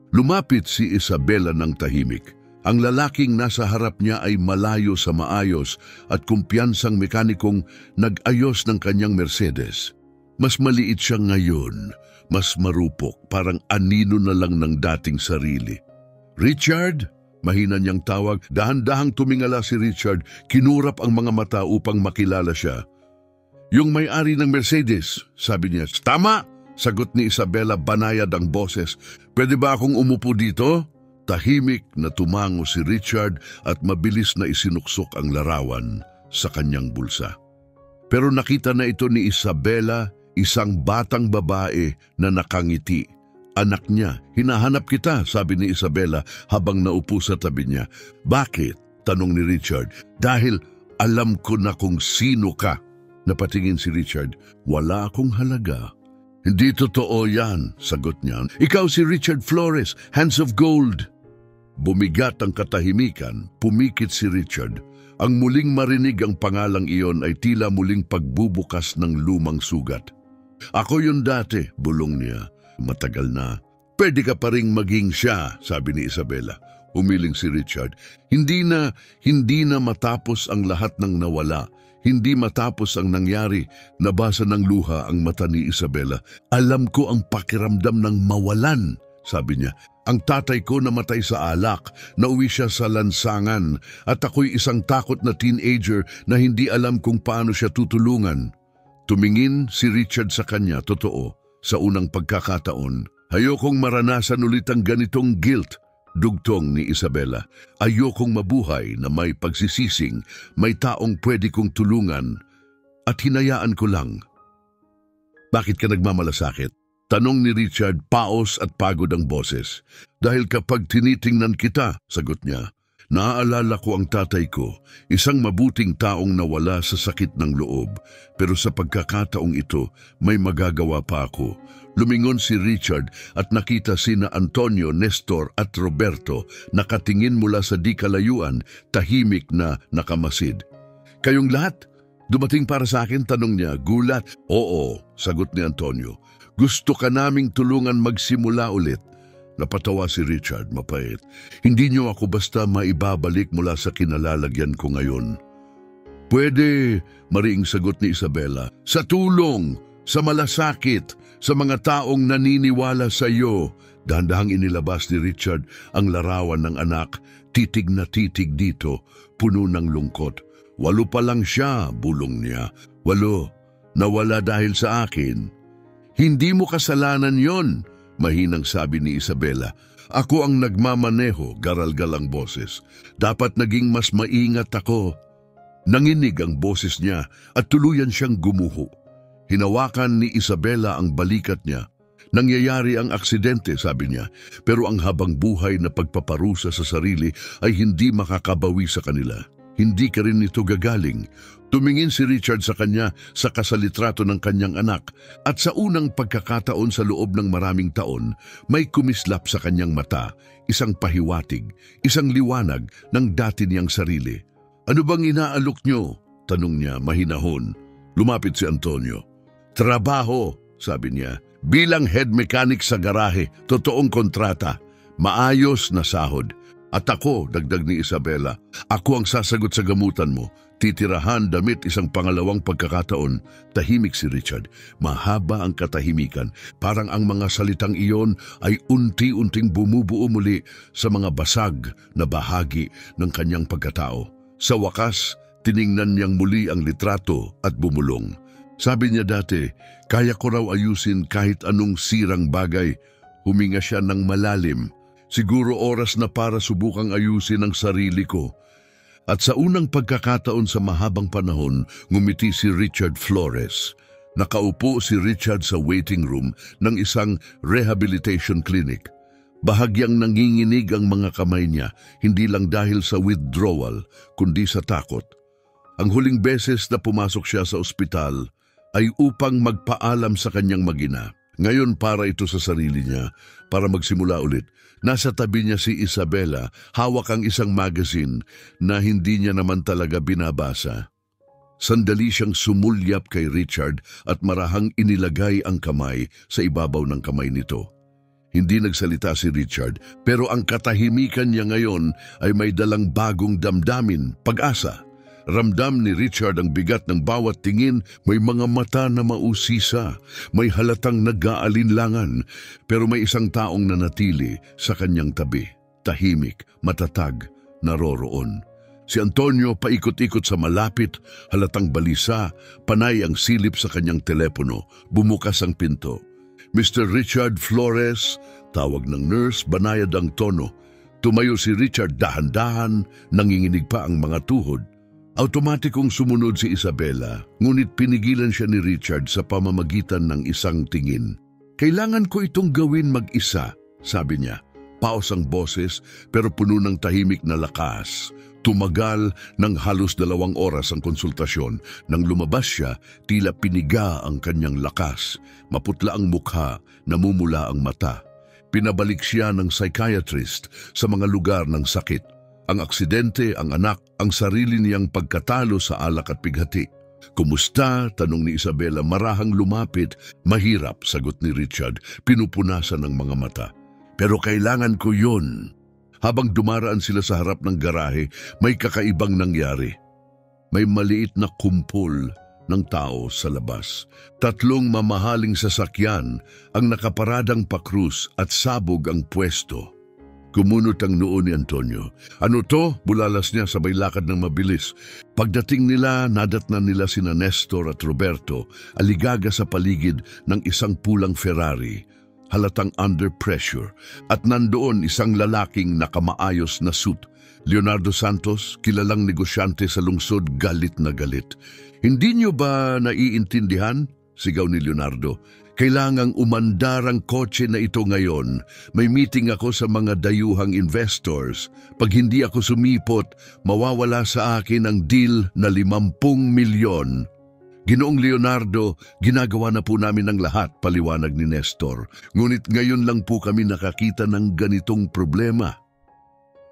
Lumapit si Isabela ng tahimik. Ang lalaking nasa harap niya ay malayo sa maayos at kumpiyansang mekanikong nag-ayos ng kanyang Mercedes. Mas maliit siya ngayon, mas marupok, parang anino na lang ng dating sarili. Richard? Mahina niyang tawag. Dahan-dahang tumingala si Richard, kinurap ang mga mata upang makilala siya. Yung may-ari ng Mercedes, sabi niya. Tama! Sagot ni Isabela, banayad ang boses. Pwede ba akong umupo dito? Tahimik na tumango si Richard at mabilis na isinuksok ang larawan sa kanyang bulsa. Pero nakita na ito ni Isabela, isang batang babae na nakangiti. Anak niya, hinahanap kita, sabi ni Isabela habang naupo sa tabi niya. Bakit? Tanong ni Richard. Dahil alam ko na kung sino ka. Napatingin si Richard. Wala akong halaga. Hindi totoo yan, sagot niya. Ikaw si Richard Flores, Hands of Gold. Bumigat ang katahimikan, pumikit si Richard. Ang muling marinig ang pangalang iyon ay tila muling pagbubukas ng lumang sugat. Ako yun dati, bulong niya. Matagal na. Pwede ka pa ring maging siya, sabi ni Isabela. Umiling si Richard. Hindi na matapos ang lahat ng nawala. Hindi matapos ang nangyari, nabasa ng luha ang mata ni Isabela. Alam ko ang pakiramdam ng mawalan, sabi niya. Ang tatay ko namatay sa alak, nauwi siya sa lansangan, at ako'y isang takot na teenager na hindi alam kung paano siya tutulungan. Tumingin si Richard sa kanya, totoo, sa unang pagkakataon. Ayokong maranasan ulit ang ganitong guilt. Dugtong ni Isabela. Ayokong mabuhay na may pagsisising, may taong pwede kong tulungan, at hinayaan ko lang. Bakit ka nagmamalasakit? Tanong ni Richard, paos at pagod ang boses. Dahil kapag tinitingnan kita, sagot niya, naaalala ko ang tatay ko, isang mabuting taong nawala sa sakit ng loob, pero sa pagkakataong ito, may magagawa pa ako. Lumingon si Richard at nakita sina Antonio, Nestor at Roberto nakatingin mula sa di kalayuan, tahimik na nakamasid. Kayong lahat? Dumating para sa akin? Tanong niya, gulat. Oo, sagot ni Antonio. Gusto ka naming tulungan magsimula ulit. Napatawa si Richard, mapait. Hindi niyo ako basta maibabalik mula sa kinalalagyan ko ngayon. Pwede, mariing sagot ni Isabela. Sa tulong, sa malasakit, sa mga taong naniniwala sa iyo. Dahan-dahang inilabas ni Richard ang larawan ng anak, titig na titig dito, puno ng lungkot. 8 pa lang siya, bulong niya. 8, nawala dahil sa akin. Hindi mo kasalanan yon, mahinang sabi ni Isabela. Ako ang nagmamaneho, garalgal ang boses. Dapat naging mas maingat ako. Nanginig ang boses niya at tuluyan siyang gumuho. Hinawakan ni Isabela ang balikat niya. Nangyayari ang aksidente, sabi niya, pero ang habang buhay na pagpaparusa sa sarili ay hindi makakabawi sa kanila. Hindi ka rin ito gagaling. Tumingin si Richard sa kanya sa kasalitrato ng kanyang anak at sa unang pagkakataon sa loob ng maraming taon, may kumislap sa kanyang mata, isang pahiwatig, isang liwanag ng dati niyang sarili. Ano bang inaalok niyo? Tanong niya mahinahon. Lumapit si Antonio. Trabaho, sabi niya. Bilang head mechanic sa garahe, totoong kontrata, maayos na sahod. At ako, dagdag ni Isabela, ako ang sasagot sa gamutan mo. Titirahan, damit, isang pangalawang pagkakataon. Tahimik si Richard. Mahaba ang katahimikan. Parang ang mga salitang iyon ay unti-unting bumubuo muli sa mga basag na bahagi ng kanyang pagkatao. Sa wakas, tiningnan niyang muli ang litrato at bumulong. Sabi niya dati, kaya ko raw ayusin kahit anong sirang bagay. Huminga siya ng malalim. Siguro oras na para subukang ayusin ang sarili ko. At sa unang pagkakataon sa mahabang panahon, ngumiti si Richard Flores. Nakaupo si Richard sa waiting room ng isang rehabilitation clinic. Bahagyang nanginginig ang mga kamay niya, hindi lang dahil sa withdrawal, kundi sa takot. Ang huling beses na pumasok siya sa ospital ay upang magpaalam sa kanyang mag-ina. Ngayon para ito sa sarili niya, para magsimula ulit. Nasa tabi niya si Isabela, hawak ang isang magazine na hindi niya naman talaga binabasa. Sandali siyang sumulyap kay Richard at marahang inilagay ang kamay sa ibabaw ng kamay nito. Hindi nagsalita si Richard, pero ang katahimikan niya ngayon ay may dalang bagong damdamin, pag-asa. Ramdam ni Richard ang bigat ng bawat tingin, may mga mata na mausisa, may halatang nag-aalinlangan, pero may isang taong nanatili sa kanyang tabi, tahimik, matatag, naroroon. Si Antonio paikot-ikot sa malapit, halatang balisa, panay ang silip sa kanyang telepono, bumukas ang pinto. Mr. Richard Flores, tawag ng nurse, banayad ang tono. Tumayo si Richard dahan-dahan, nanginginig pa ang mga tuhod. Automatikong sumunod si Isabela, ngunit pinigilan siya ni Richard sa pamamagitan ng isang tingin. Kailangan ko itong gawin mag-isa, sabi niya. Paos ang boses pero puno ng tahimik na lakas. Tumagal ng halos 2 oras ang konsultasyon. Nang lumabas siya, tila piniga ang kanyang lakas. Maputla ang mukha, namumula ang mata. Pinabalik siya ng psychiatrist sa mga lugar ng sakit. Ang aksidente, ang anak, ang sarili niyang pagkatalo sa alak at pighati. Kumusta? Tanong ni Isabela, marahang lumapit. Mahirap, sagot ni Richard, pinupunasan ng mga mata. Pero kailangan ko yun. Habang dumaraan sila sa harap ng garahe, may kakaibang nangyari. May maliit na kumpol ng tao sa labas. 3 mamahaling sasakyan ang nakaparadang pakrus at sabog ang pwesto. Kumunot ang noo ni Antonio. Ano to? Bulalas niya sabay lakad ng mabilis. Pagdating nila, nadatnan nila sina Nestor at Roberto, aligaga sa paligid ng isang pulang Ferrari. Halatang under pressure. At nandoon isang lalaking nakamaayos na suit. Leonardo Santos, kilalang negosyante sa lungsod, galit na galit. Hindi niyo ba naiintindihan? Sigaw ni Leonardo. Kailangang umandar ang kotse na ito ngayon. May meeting ako sa mga dayuhang investors. Pag hindi ako sumipot, mawawala sa akin ang deal na 50 milyon. Ginoong Leonardo, ginagawa na po namin ang lahat, paliwanag ni Nestor. Ngunit ngayon lang po kami nakakita ng ganitong problema.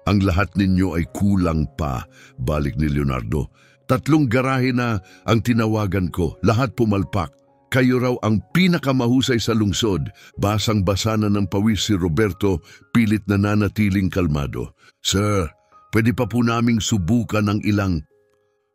Ang lahat ninyo ay kulang pa, balik ni Leonardo. 3 garahe na ang tinawagan ko, lahat pumalpak. Kayo raw ang pinakamahusay sa lungsod. Basang-basa na ng pawis si Roberto, pilit na nanatiling kalmado. Sir, pwede pa po naming subukan ng ilang...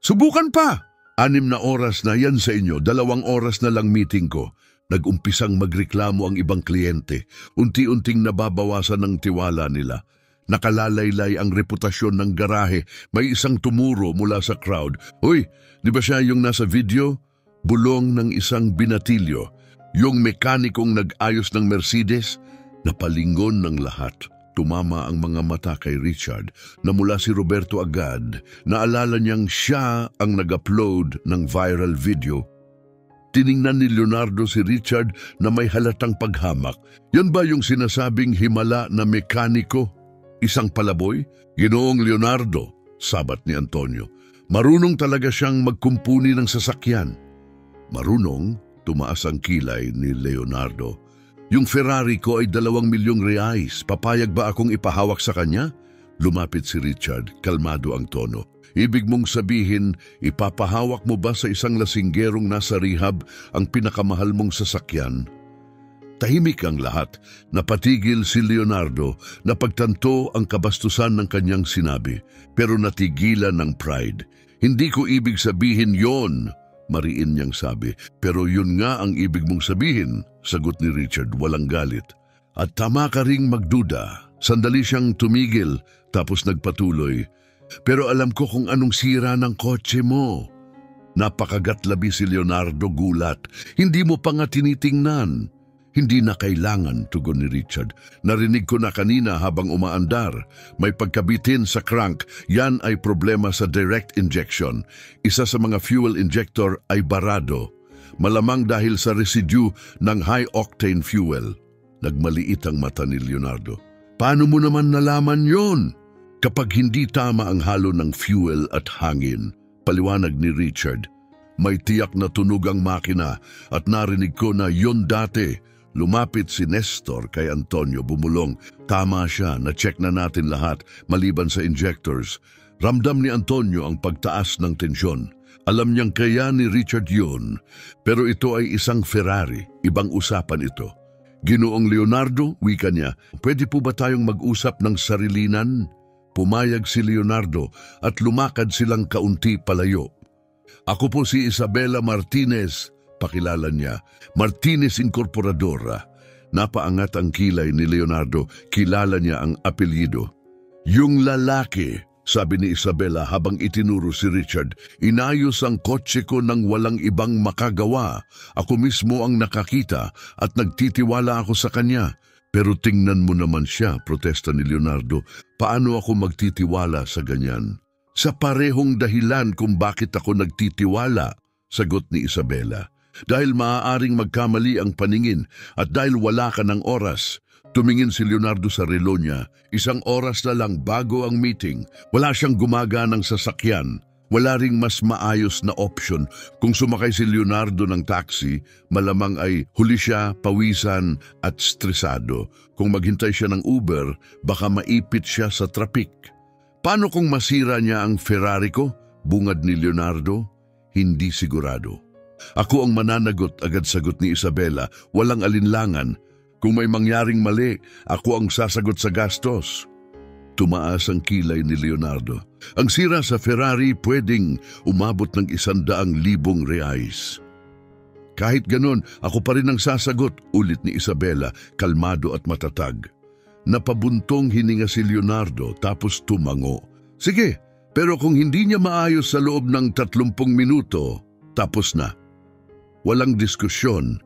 Subukan pa! 6 na oras na yan sa inyo, 2 oras na lang meeting ko. Nag-umpisang magreklamo ang ibang kliyente. Unti-unting nababawasan ng tiwala nila. Nakalalaylay ang reputasyon ng garahe. May isang tumuro mula sa crowd. Uy, di ba siya yung nasa video? Bulong ng isang binatilyo. Yung mekanikong nag-ayos ng Mercedes, napalingon ng lahat. Tumama ang mga mata kay Richard na mula si Roberto agad. Naalala niyang siya ang nag-upload ng viral video. Tiningnan ni Leonardo si Richard na may halatang paghamak. Yan ba yung sinasabing himala na mekaniko? Isang palaboy? Ginoong Leonardo, sabat ni Antonio. Marunong talaga siyang magkumpuni ng sasakyan. Marunong, tumaas ang kilay ni Leonardo. Yung Ferrari ko ay 2 milyong reais. Papayag ba akong ipahawak sa kanya? Lumapit si Richard, kalmado ang tono. Ibig mong sabihin, ipapahawak mo ba sa isang lasinggerong nasa rehab ang pinakamahal mong sasakyan? Tahimik ang lahat. Napatigil si Leonardo na pagtanto ang kabastusan ng kanyang sinabi, pero natigilan ng pride. Hindi ko ibig sabihin yon, mariin niyang sabi. Pero yun nga ang ibig mong sabihin, sagot ni Richard walang galit. At tama ka ring magduda. Sandali siyang tumigil, tapos nagpatuloy. Pero alam ko kung anong sira ng kotse mo. Napakagatlabi si Leonardo, gulat. Hindi mo pa nga tinitingnan. Hindi na kailangan, tugon ni Richard. Narinig ko na kanina habang umaandar. May pagkabitin sa crank. Yan ay problema sa direct injection. Isa sa mga fuel injector ay barado. Malamang dahil sa residue ng high-octane fuel. Nagmaliit ang mata ni Leonardo. Paano mo naman nalaman yon? Kapag hindi tama ang halo ng fuel at hangin, paliwanag ni Richard, may tiyak na tunog ang makina at narinig ko na yon dati. Lumapit si Nestor kay Antonio, bumulong. Tama siya, na-check na natin lahat maliban sa injectors. Ramdam ni Antonio ang pagtaas ng tensyon. Alam niyang kaya ni Richard yun, pero ito ay isang Ferrari, ibang usapan ito. Ginoong Leonardo, wika niya, pwede po ba tayong mag-usap ng sarilinan? Pumayag si Leonardo at lumakad silang kaunti palayo. Ako po si Isabela Martinez, pakilala niya. Martinez Incorporadora. Napaangat ang kilay ni Leonardo, kilala niya ang apelyido. Yung lalaki, sabi ni Isabela habang itinuro si Richard, inayos ang kotse ko nang walang ibang makagawa. Ako mismo ang nakakita at nagtitiwala ako sa kanya. Pero tingnan mo naman siya, protesta ni Leonardo. Paano ako magtitiwala sa ganyan? Sa parehong dahilan kung bakit ako nagtitiwala, sagot ni Isabela. Dahil maaaring magkamali ang paningin at dahil wala ka ng oras. Tumingin si Leonardo sa relo niya. 1 oras na lang bago ang meeting. Wala siyang gumaganang sasakyan. Wala ring mas maayos na option. Kung sumakay si Leonardo ng taxi, malamang ay huli siya, pawisan at stresado. Kung maghintay siya ng Uber, baka maipit siya sa trapik. Paano kung masira niya ang Ferrari ko? Bungad ni Leonardo. Hindi sigurado. Ako ang mananagot, agad sagot ni Isabela. Walang alinlangan. Kung may mangyaring mali, ako ang sasagot sa gastos. Tumaas ang kilay ni Leonardo. Ang sira sa Ferrari pwedeng umabot ng 100,000 reais. Kahit ganon, ako pa rin ang sasagot, ulit ni Isabela, kalmado at matatag. Napabuntong hininga si Leonardo tapos tumango. Sige, pero kung hindi niya maayos sa loob ng 30 minuto, tapos na. Walang diskusyon.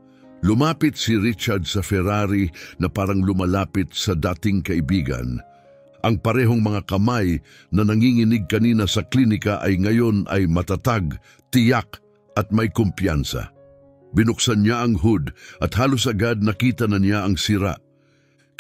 Lumapit si Richard sa Ferrari na parang lumalapit sa dating kaibigan. Ang parehong mga kamay na nanginginig kanina sa klinika ay ngayon ay matatag, tiyak at may kumpiyansa. Binuksan niya ang hood at halos agad nakita na niya ang sira.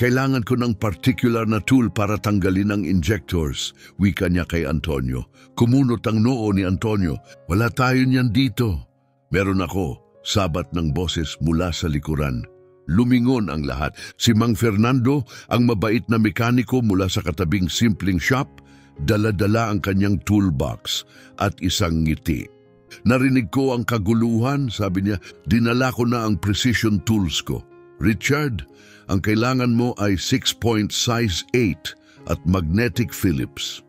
Kailangan ko ng particular na tool para tanggalin ang injectors, wika niya kay Antonio. Kumunot ang noo ni Antonio. Wala tayo niyan dito. Meron ako, sabat ng boses mula sa likuran. Lumingon ang lahat. Si Mang Fernando, ang mabait na mekaniko mula sa katabing simpleng shop, dala-dala ang kanyang toolbox at isang ngiti. Narinig ko ang kaguluhan, sabi niya, dinala ko na ang precision tools ko. Richard, ang kailangan mo ay 6-point size 8 at magnetic Phillips.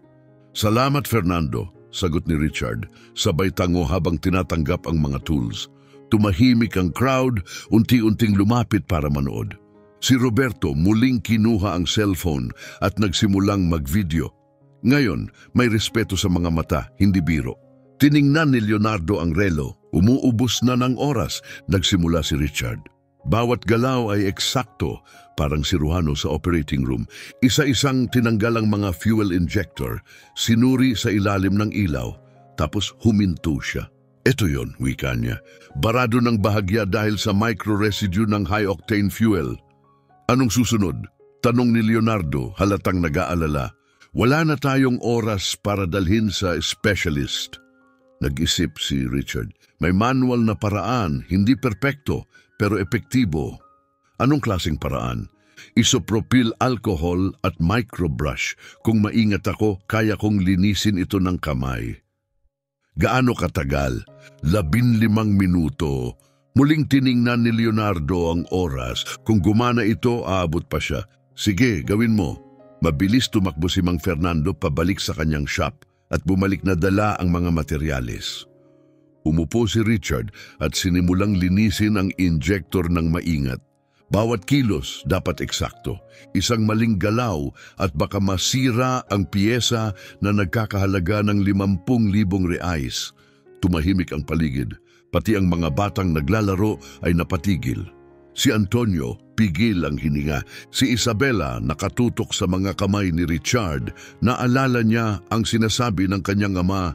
Salamat Fernando, sagot ni Richard, sabay tango habang tinatanggap ang mga tools. Tumahimik ang crowd, unti-unting lumapit para manood. Si Roberto muling kinuha ang cellphone at nagsimulang mag-video. Ngayon, may respeto sa mga mata, hindi biro. Tiningnan ni Leonardo ang relo. Umuubos na ng oras, nagsimula si Richard. Bawat galaw ay eksakto, parang si Ruhano sa operating room. Isa-isang tinanggal ang mga fuel injector, sinuri sa ilalim ng ilaw, tapos huminto siya. Ito yon, wika niya. Barado ng bahagya dahil sa micro-residue ng high-octane fuel. Anong susunod? Tanong ni Leonardo, halatang nag-aalala. Wala na tayong oras para dalhin sa specialist. Nag-isip si Richard. May manual na paraan, hindi perpekto, pero epektibo. Anong klaseng paraan? Isopropyl alcohol at microbrush. Kung maingat ako, kaya kong linisin ito ng kamay. Gaano katagal? 15 minuto. Muling tiningnan ni Leonardo ang oras. Kung gumana ito, aabot pa siya. Sige, gawin mo. Mabilis tumakbo si Mang Fernando pabalik sa kanyang shop at bumalik na dala ang mga materyales. Umupo si Richard at sinimulang linisin ang injector ng maingat. Bawat kilos dapat eksakto. Isang maling galaw at baka masira ang piyesa na nagkakahalaga ng 50,000 reais. Tumahimik ang paligid, pati ang mga batang naglalaro ay napatigil. Si Antonio, pigil ang hininga. Si Isabela, nakatutok sa mga kamay ni Richard. Naalala niya ang sinasabi ng kanyang ama,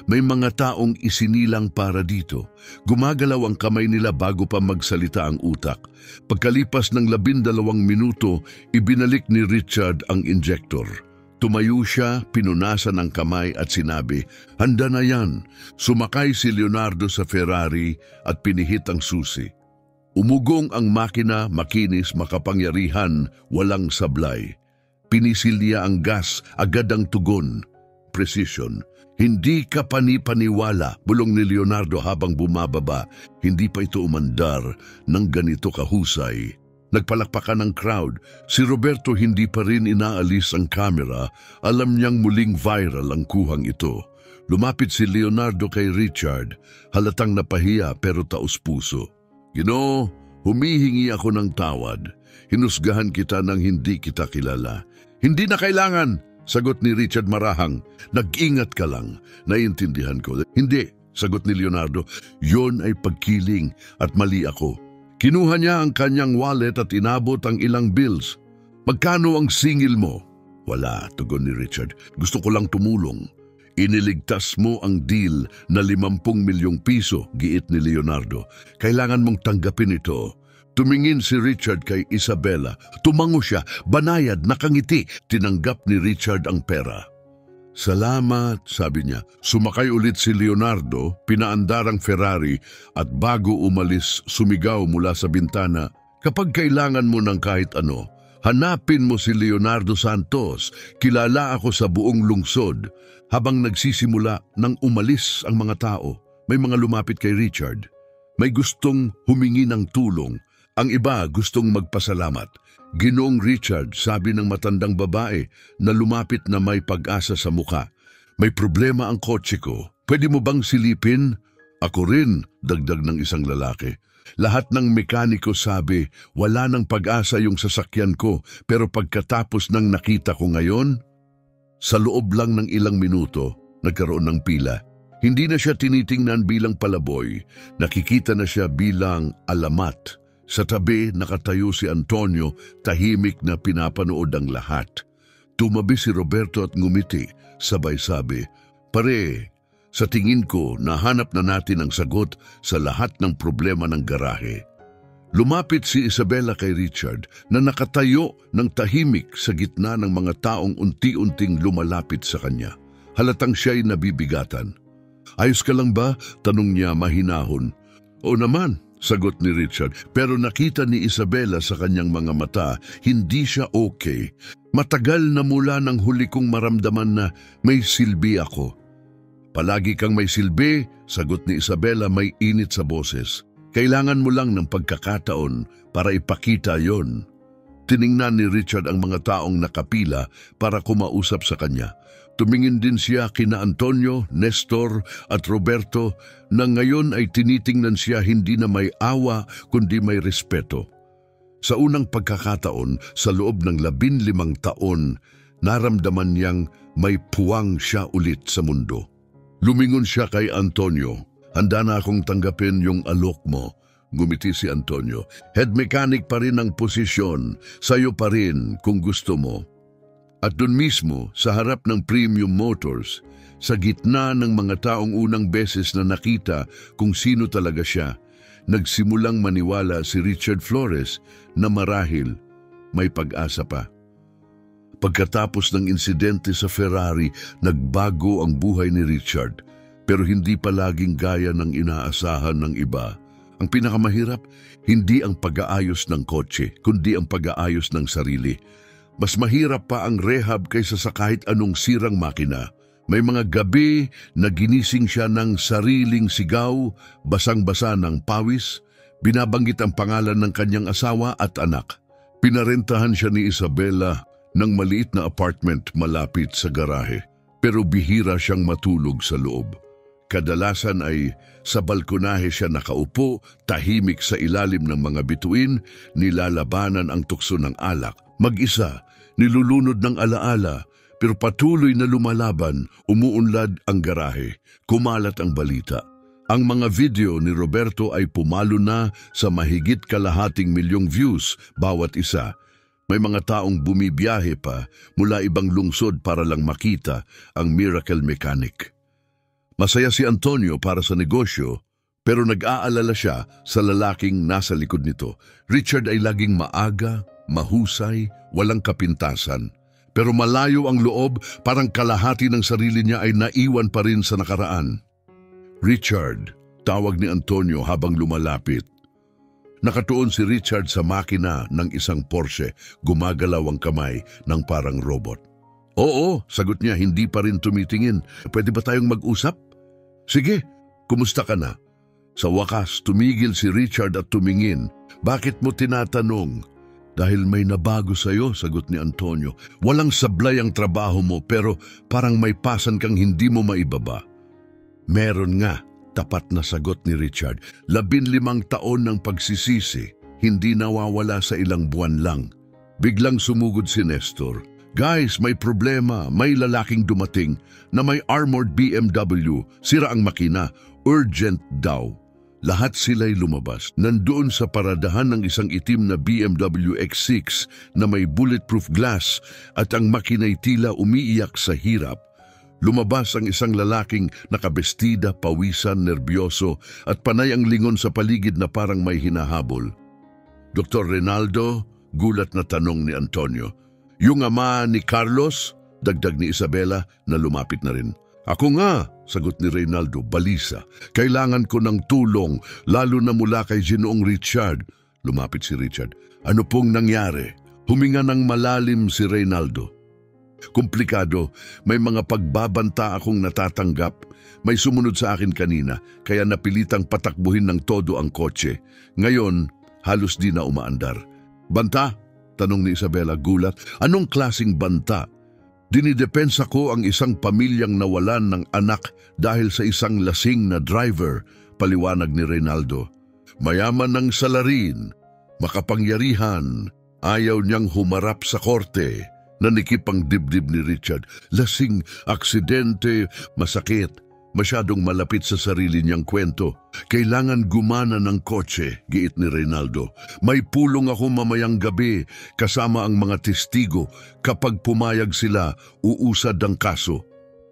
may mga taong isinilang para dito. Gumagalaw ang kamay nila bago pa magsalita ang utak. Pagkalipas ng 12 minuto, ibinalik ni Richard ang injector. Tumayo siya, pinunasan ang kamay at sinabi, handa na yan. Sumakay si Leonardo sa Ferrari at pinihit ang susi. Umugong ang makina, makinis, makapangyarihan, walang sablay. Pinisil niya ang gas, agad ang tugon. Precision. Hindi ka panipaniwala, bulong ni Leonardo habang bumababa. Hindi pa ito umandar ng ganito kahusay. Nagpalakpakan ng crowd. Si Roberto hindi pa rin inaalis ang camera. Alam niyang muling viral ang kuhang ito. Lumapit si Leonardo kay Richard. Halatang napahiya pero taos puso. Ginoo, humihingi ako ng tawad. Hinusgahan kita nang hindi kita kilala. Hindi na kailangan, sagot ni Richard marahang. Nag-ingat ka lang, naiintindihan ko. Hindi, sagot ni Leonardo. Yon ay pagkiling at mali ako. Kinuha niya ang kanyang wallet at inabot ang ilang bills. Magkano ang singil mo? Wala, tugon ni Richard. Gusto ko lang tumulong. Iniligtas mo ang deal na 50 milyong piso, giit ni Leonardo. Kailangan mong tanggapin ito. Tumingin si Richard kay Isabela. Tumango siya, banayad, nakangiti. Tinanggap ni Richard ang pera. Salamat, sabi niya. Sumakay ulit si Leonardo, pinaandar ang Ferrari at bago umalis, sumigaw mula sa bintana. Kapag kailangan mo ng kahit ano, hanapin mo si Leonardo Santos. Kilala ako sa buong lungsod. Habang nagsisimula nang umalis ang mga tao, may mga lumapit kay Richard. May gustong humingi ng tulong. Ang iba gustong magpasalamat. Ginoong Richard, sabi ng matandang babae na lumapit na may pag-asa sa muka. May problema ang kotse ko. Pwede mo bang silipin? Ako rin, dagdag ng isang lalaki. Lahat ng mekaniko sabi, wala ng pag-asa yung sasakyan ko, pero pagkatapos ng nakita ko ngayon, sa loob lang ng ilang minuto, nagkaroon ng pila. Hindi na siya tinitingnan bilang palaboy, nakikita na siya bilang alamat. Sa tabi, nakatayo si Antonio, tahimik na pinapanood ang lahat. Tumabi si Roberto at ngumiti, sabay sabi, pare, sa tingin ko, nahanap na natin ang sagot sa lahat ng problema ng garahe. Lumapit si Isabela kay Richard na nakatayo ng tahimik sa gitna ng mga taong unti-unting lumalapit sa kanya. Halatang siya'y nabibigatan. Ayos ka lang ba? Tanong niya mahinahon. O naman, sagot ni Richard, pero nakita ni Isabela sa kanyang mga mata, hindi siya okay. Matagal na mula nang huli kong maramdaman na may silbi ako. Palagi kang may silbi, sagot ni Isabela may init sa boses. Kailangan mo lang ng pagkakataon para ipakita yon. Tiningnan ni Richard ang mga taong nakapila para kumausap sa kanya. Tumingin din siya kina Antonio, Nestor at Roberto na ngayon ay tinitingnan siya hindi na may awa kundi may respeto. Sa unang pagkakataon, sa loob ng 15 taon, naramdaman niyang may puwang siya ulit sa mundo. Lumingon siya kay Antonio. Handa na akong tanggapin yung alok mo, gumiti si Antonio. Head mechanic pa rin ang posisyon, sayo pa rin kung gusto mo. At dun mismo, sa harap ng Premium Motors, sa gitna ng mga taong unang beses na nakita kung sino talaga siya, nagsimulang maniwala si Richard Flores na marahil may pag-asa pa. Pagkatapos ng insidente sa Ferrari, nagbago ang buhay ni Richard. Pero hindi palaging gaya ng inaasahan ng iba. Ang pinakamahirap, hindi ang pag-aayos ng kotse, kundi ang pag-aayos ng sarili. Mas mahirap pa ang rehab kaysa sa kahit anong sirang makina. May mga gabi na ginising siya ng sariling sigaw, basang-basa ng pawis, binabanggit ang pangalan ng kanyang asawa at anak. Pinarentahan siya ni Isabela ng maliit na apartment malapit sa garahe, pero bihira siyang matulog sa loob. Kadalasan ay sa balkonahe siya nakaupo, tahimik sa ilalim ng mga bituin, nilalabanan ang tukso ng alak. Mag-isa, nilulunod ng alaala, Pero patuloy na lumalaban, umuunlad ang garahe, kumalat ang balita. Ang mga video ni Roberto ay pumalo na sa mahigit kalahating milyong views bawat isa. May mga taong bumibiyahe pa mula ibang lungsod para lang makita ang miracle mechanic. Masaya si Antonio para sa negosyo, pero nag-aalala siya sa lalaking nasa likod nito. Richard ay laging maaga, mahusay, walang kapintasan. Pero malayo ang loob, parang kalahati ng sarili niya ay naiwan pa rin sa nakaraan. Richard, tawag ni Antonio habang lumalapit. Nakatuon si Richard sa makina ng isang Porsche, gumagalaw ang kamay ng parang robot. Oo, sagot niya, hindi pa rin tumitingin. Pwede ba tayong mag-usap? Sige, kumusta ka na? Sa wakas, tumigil si Richard at tumingin. Bakit mo tinatanong? Dahil may nabago sa'yo, sagot ni Antonio. Walang sablay ang trabaho mo pero parang may pasan kang hindi mo maibaba. Meron nga, tapat na sagot ni Richard. 15 taon ng pagsisisi, hindi nawawala sa ilang buwan lang. Biglang sumugod si Nestor. Guys, may problema, may lalaking dumating na may armored BMW. Sira ang makina, urgent daw. Lahat sila'y lumabas. Nandoon sa paradahan ng isang itim na BMW X6 na may bulletproof glass at ang makina'y tila umiiyak sa hirap. Lumabas ang isang lalaking nakabestida, pawisan, nerbyoso at panay ang lingon sa paligid na parang may hinahabol. Dr. Reynaldo, gulat na tanong ni Antonio. Yung ama ni Carlos, dagdag ni Isabela na lumapit na rin. Ako nga, sagot ni Reynaldo, balisa. Kailangan ko ng tulong, lalo na mula kay Ginoong Richard. Lumapit si Richard. Ano pong nangyari? Huminga ng malalim si Reynaldo. Komplikado, may mga pagbabanta akong natatanggap. May sumunod sa akin kanina, kaya napilitang patakbuhin ng todo ang kotse. Ngayon, halos di na umaandar. Banta? Tanong ni Isabela, gulat. Anong klasing banta? Dinidepensa ko ang isang pamilyang nawalan ng anak dahil sa isang lasing na driver, paliwanag ni Reynaldo. Mayaman ng salarin, makapangyarihan, ayaw niyang humarap sa korte. Nanikip ang dibdib ni Richard. Lasing, aksidente, masakit. Masyadong malapit sa sarili niyang kwento. Kailangan gumana ng kotse, giit ni Reynaldo. May pulong ako mamayang gabi kasama ang mga testigo. Kapag pumayag sila, uusad ang kaso.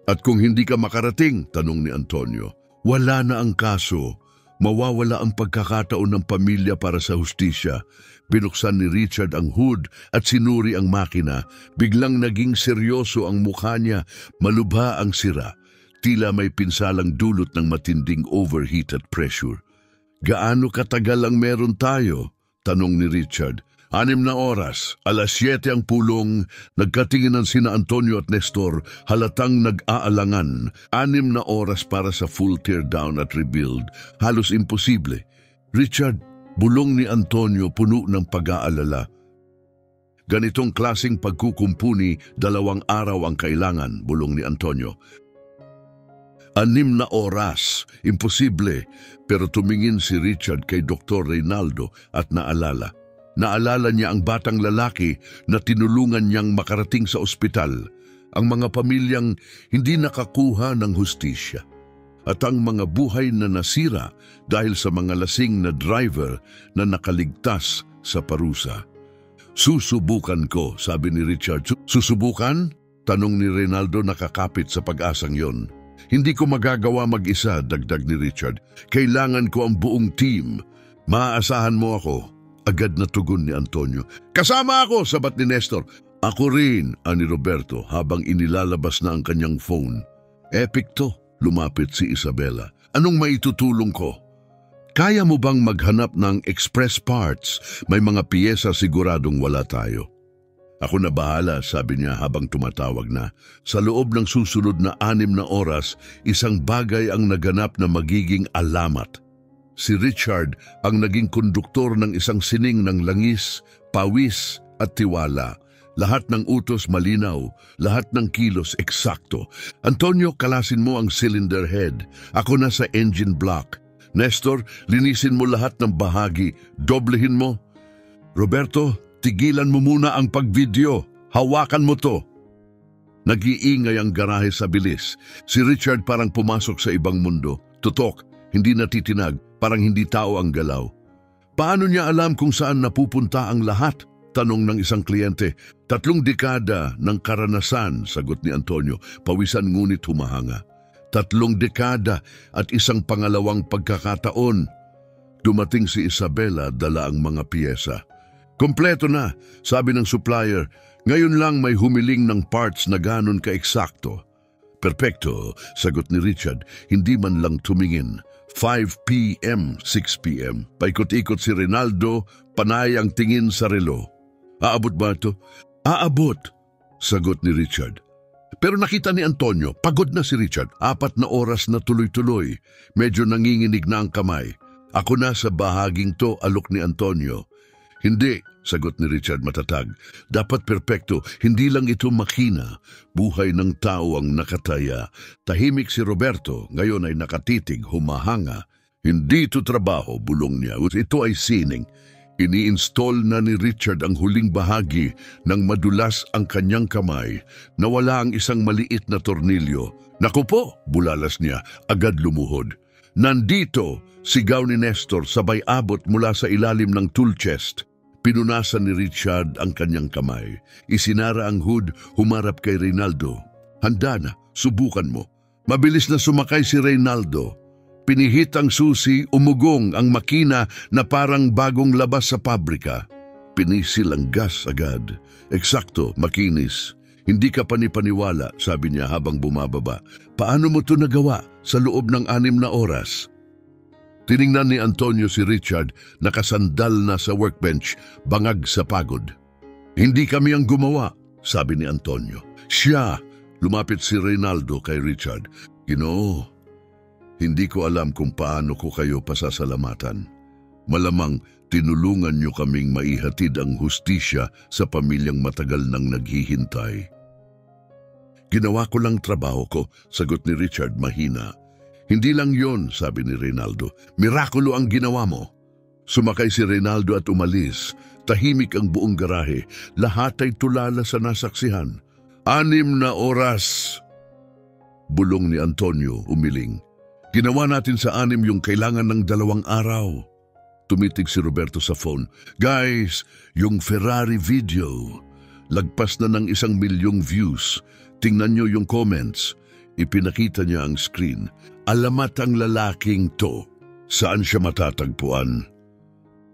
At kung hindi ka makarating, tanong ni Antonio, wala na ang kaso. Mawawala ang pagkakataon ng pamilya para sa hustisya. Binuksan ni Richard ang hood at sinuri ang makina. Biglang naging seryoso ang mukha niya, malubha ang sira. Tila may pinsalang dulot ng matinding overheated pressure. Gaano katagal ang meron tayo? Tanong ni Richard. 6 na oras, 7:00 ang pulong, nagkatinginan sina Antonio at Nestor, halatang nag-aalangan. 6 na oras para sa full teardown at rebuild, halos imposible. Richard, bulong ni Antonio puno ng pag-aalala. Ganitong klaseng pagkukumpuni, 2 araw ang kailangan, bulong ni Antonio. 6 na oras, imposible, pero tumingin si Richard kay Dr. Reynaldo at naalala. Naalala niya ang batang lalaki na tinulungan niyang makarating sa ospital, ang mga pamilyang hindi nakakuha ng hustisya, at ang mga buhay na nasira dahil sa mga lasing na driver na nakaligtas sa parusa. Susubukan ko, sabi ni Richard. Susubukan? Tanong ni Reynaldo nakakapit sa pag-asang yon. Hindi ko magagawa mag-isa, dagdag ni Richard. Kailangan ko ang buong team. Maaasahan mo ako. Agad na tugon ni Antonio. Kasama ako, sabat ni Nestor. Ako rin, ani Roberto, habang inilalabas na ang kanyang phone. Epic to, lumapit si Isabela. Anong maitutulong ko? Kaya mo bang maghanap ng express parts? May mga piyesa siguradong wala tayo. Ako na bahala, sabi niya habang tumatawag na. Sa loob ng susunod na 6 na oras, isang bagay ang naganap na magiging alamat. Si Richard ang naging konduktor ng isang sining ng langis, pawis at tiwala. Lahat ng utos malinaw, lahat ng kilos eksakto. Antonio, kalasin mo ang cylinder head. Ako na sa engine block. Nestor, linisin mo lahat ng bahagi. Doblehin mo. Roberto, tigilan mo muna ang pag-video. Hawakan mo to. Nag-iingay ang garahe sa bilis. Si Richard parang pumasok sa ibang mundo. Tutok, hindi natitinag, parang hindi tao ang galaw. Paano niya alam kung saan napupunta ang lahat? Tanong ng isang kliyente. 3 dekada ng karanasan, sagot ni Antonio, pawisan ngunit humahanga. 3 dekada at isang pangalawang pagkakataon. Dumating si Isabela, dala ang mga piyesa. Kompleto na, sabi ng supplier. Ngayon lang may humiling ng parts na ganon ka-eksakto. Perpekto, sagot ni Richard, hindi man lang tumingin. 5 p.m., 6 p.m. Paikot-ikot si Reynaldo, panay ang tingin sa relo. Aabot ba ito? Aabot, sagot ni Richard. Pero nakita ni Antonio, pagod na si Richard. 4 na oras na tuloy-tuloy. Medyo nanginginig na ang kamay. Ako na sa bahaging to, alok ni Antonio. Hindi, sagot ni Richard matatag. Dapat perpekto, hindi lang ito makina. Buhay ng tao ang nakataya. Tahimik si Roberto, ngayon ay nakatitig, humahanga. Hindi ito trabaho, bulong niya. Ito ay sining. Ini-install na ni Richard ang huling bahagi nang madulas ang kanyang kamay. Nawala ang isang maliit na tornilyo. Naku po, bulalas niya, agad lumuhod. Nandito, sigaw ni Nestor sabay abot mula sa ilalim ng tool chest. Pinunasan ni Richard ang kanyang kamay. Isinara ang hood, humarap kay Reynaldo. Handa na, subukan mo. Mabilis na sumakay si Reynaldo. Pinihit ang susi, umugong ang makina na parang bagong labas sa pabrika. Pinisil ang gas agad. Eksakto, makinis. Hindi ka panipaniwala, sabi niya habang bumababa. Paano mo ito nagawa sa loob ng 6 na oras? Tiningnan ni Antonio si Richard, nakasandal na sa workbench, bangag sa pagod. Hindi kami ang gumawa, sabi ni Antonio. Siya, lumapit si Reynaldo kay Richard. Ginoo, hindi ko alam kung paano ko kayo pasasalamatan. Malamang tinulungan niyo kaming maihatid ang hustisya sa pamilyang matagal nang naghihintay. Ginawa ko lang trabaho ko, sagot ni Richard mahina. Hindi lang yon, sabi ni Reynaldo. Mirakulo ang ginawa mo. Sumakay si Reynaldo at umalis. Tahimik ang buong garahe. Lahat ay tulala sa nasaksihan. 6 na oras. Bulong ni Antonio, umiling. Ginawa natin sa 6 yung kailangan ng 2 araw. Tumitig si Roberto sa phone. Guys, yung Ferrari video. Lagpas na ng 1 milyong views. Tingnan nyo yung comments. Ipinakita niya ang screen. Alamat ang lalaking to. Saan siya matatagpuan?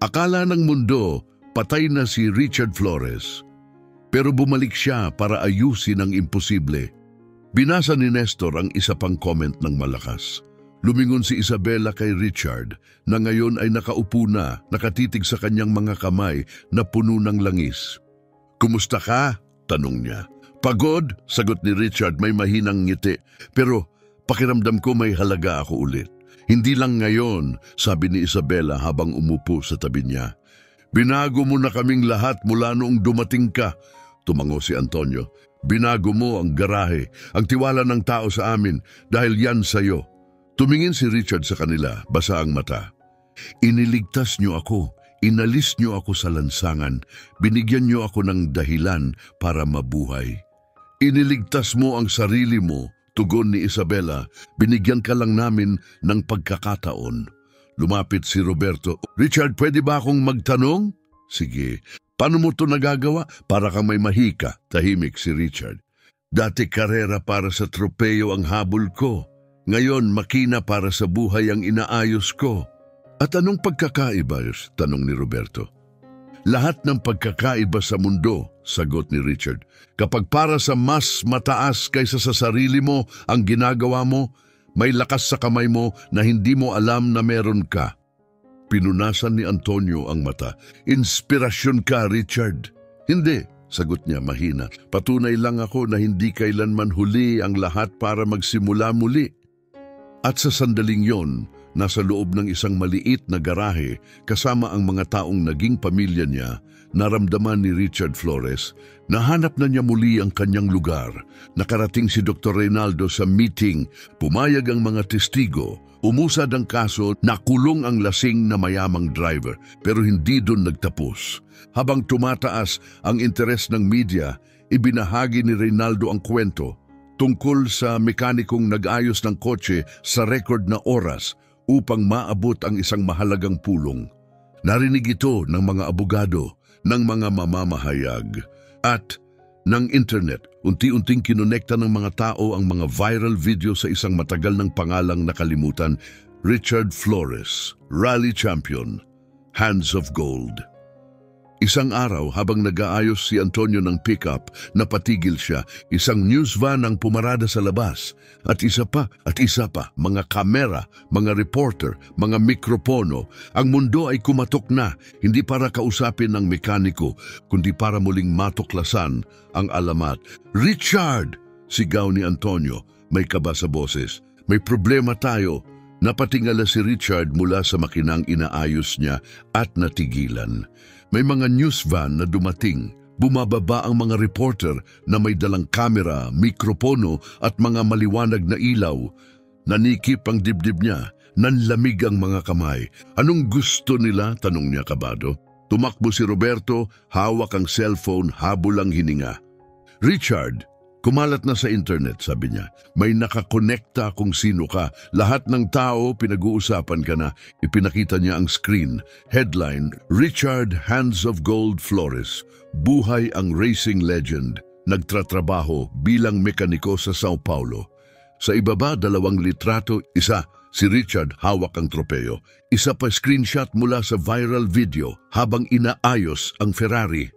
Akala ng mundo, patay na si Richard Flores. Pero bumalik siya para ayusin ang imposible. Binasa ni Nestor ang isa pang comment ng malakas. Lumingon si Isabela kay Richard na ngayon ay nakaupo na, nakatitig sa kanyang mga kamay na puno ng langis. Kumusta ka? Tanong niya. Pagod? Sagot ni Richard may mahinang ngiti. Pero pakiramdam ko may halaga ako ulit. Hindi lang ngayon, sabi ni Isabela habang umupo sa tabi niya. Binago mo na kaming lahat mula noong dumating ka. Tumango si Antonio. Binago mo ang garahe, ang tiwala ng tao sa amin dahil yan sa'yo. Tumingin si Richard sa kanila, basa ang mata. Iniligtas niyo ako, inalis niyo ako sa lansangan, binigyan niyo ako ng dahilan para mabuhay. Iniligtas mo ang sarili mo, tugon ni Isabela, binigyan ka lang namin ng pagkakataon. Lumapit si Roberto. Richard, pwede ba akong magtanong? Sige. Paano mo ito nagagawa? Para kang may mahika, tahimik si Richard. Dati karera para sa tropeyo ang habol ko. Ngayon makina para sa buhay ang inaayos ko. At anong pagkakaiba? Tanong ni Roberto. Lahat ng pagkakaiba sa mundo, sagot ni Richard. Kapag para sa mas mataas kaysa sa sarili mo ang ginagawa mo, may lakas sa kamay mo na hindi mo alam na meron ka. Pinunasan ni Antonio ang mata. Inspirasyon ka, Richard. Hindi, sagot niya mahina. Patunay lang ako na hindi kailanman huli ang lahat para magsimula muli. At sa sandaling yon, nasa loob ng isang maliit na garahe kasama ang mga taong naging pamilya niya, naramdaman ni Richard Flores, nahanap na niya muli ang kanyang lugar. Nakarating si Dr. Reynaldo sa meeting, pumayag ang mga testigo, umusad ang kaso, nakulong ang lasing na mayamang driver, pero hindi doon nagtapos. Habang tumataas ang interes ng media, ibinahagi ni Reynaldo ang kwento tungkol sa mekanikong nag-ayos ng kotse sa record na oras upang maabot ang isang mahalagang pulong. Narinig ito ng mga abogado, ng mga mamamahayag, at ng internet. Unti-unting kinonekta ng mga tao ang mga viral video sa isang matagal ng pangalang nakalimutan, Richard Flores, Rally Champion, Hands of Gold. Isang araw habang nag-aayos si Antonio ng pickup, napatigil siya. Isang news van ang pumarada sa labas. At isa pa, mga kamera, mga reporter, mga mikropono. Ang mundo ay kumatok na, hindi para kausapin ng mekaniko, kundi para muling matuklasan ang alamat. "Richard!" sigaw ni Antonio, may kaba sa boses. "May problema tayo." Napatingala si Richard mula sa makinang inaayos niya at natigilan. May mga news van na dumating. Bumababa ang mga reporter na may dalang kamera, mikropono at mga maliwanag na ilaw. Nanikip ang dibdib niya, nanlamig ang mga kamay. "Anong gusto nila?" tanong niya kabado. Tumakbo si Roberto, hawak ang cellphone, habol ang hininga. "Richard, kumalat na sa internet," sabi niya. "May nakakonekta kung sino ka. Lahat ng tao pinag-uusapan ka na." Ipinakita niya ang screen. Headline, "Richard Hands of Gold Flores. Buhay ang racing legend. Nagtratrabaho bilang mekaniko sa Sao Paulo." Sa ibaba, 2 litrato. Isa, si Richard hawak ang tropeo. Isa pa screenshot mula sa viral video habang inaayos ang Ferrari.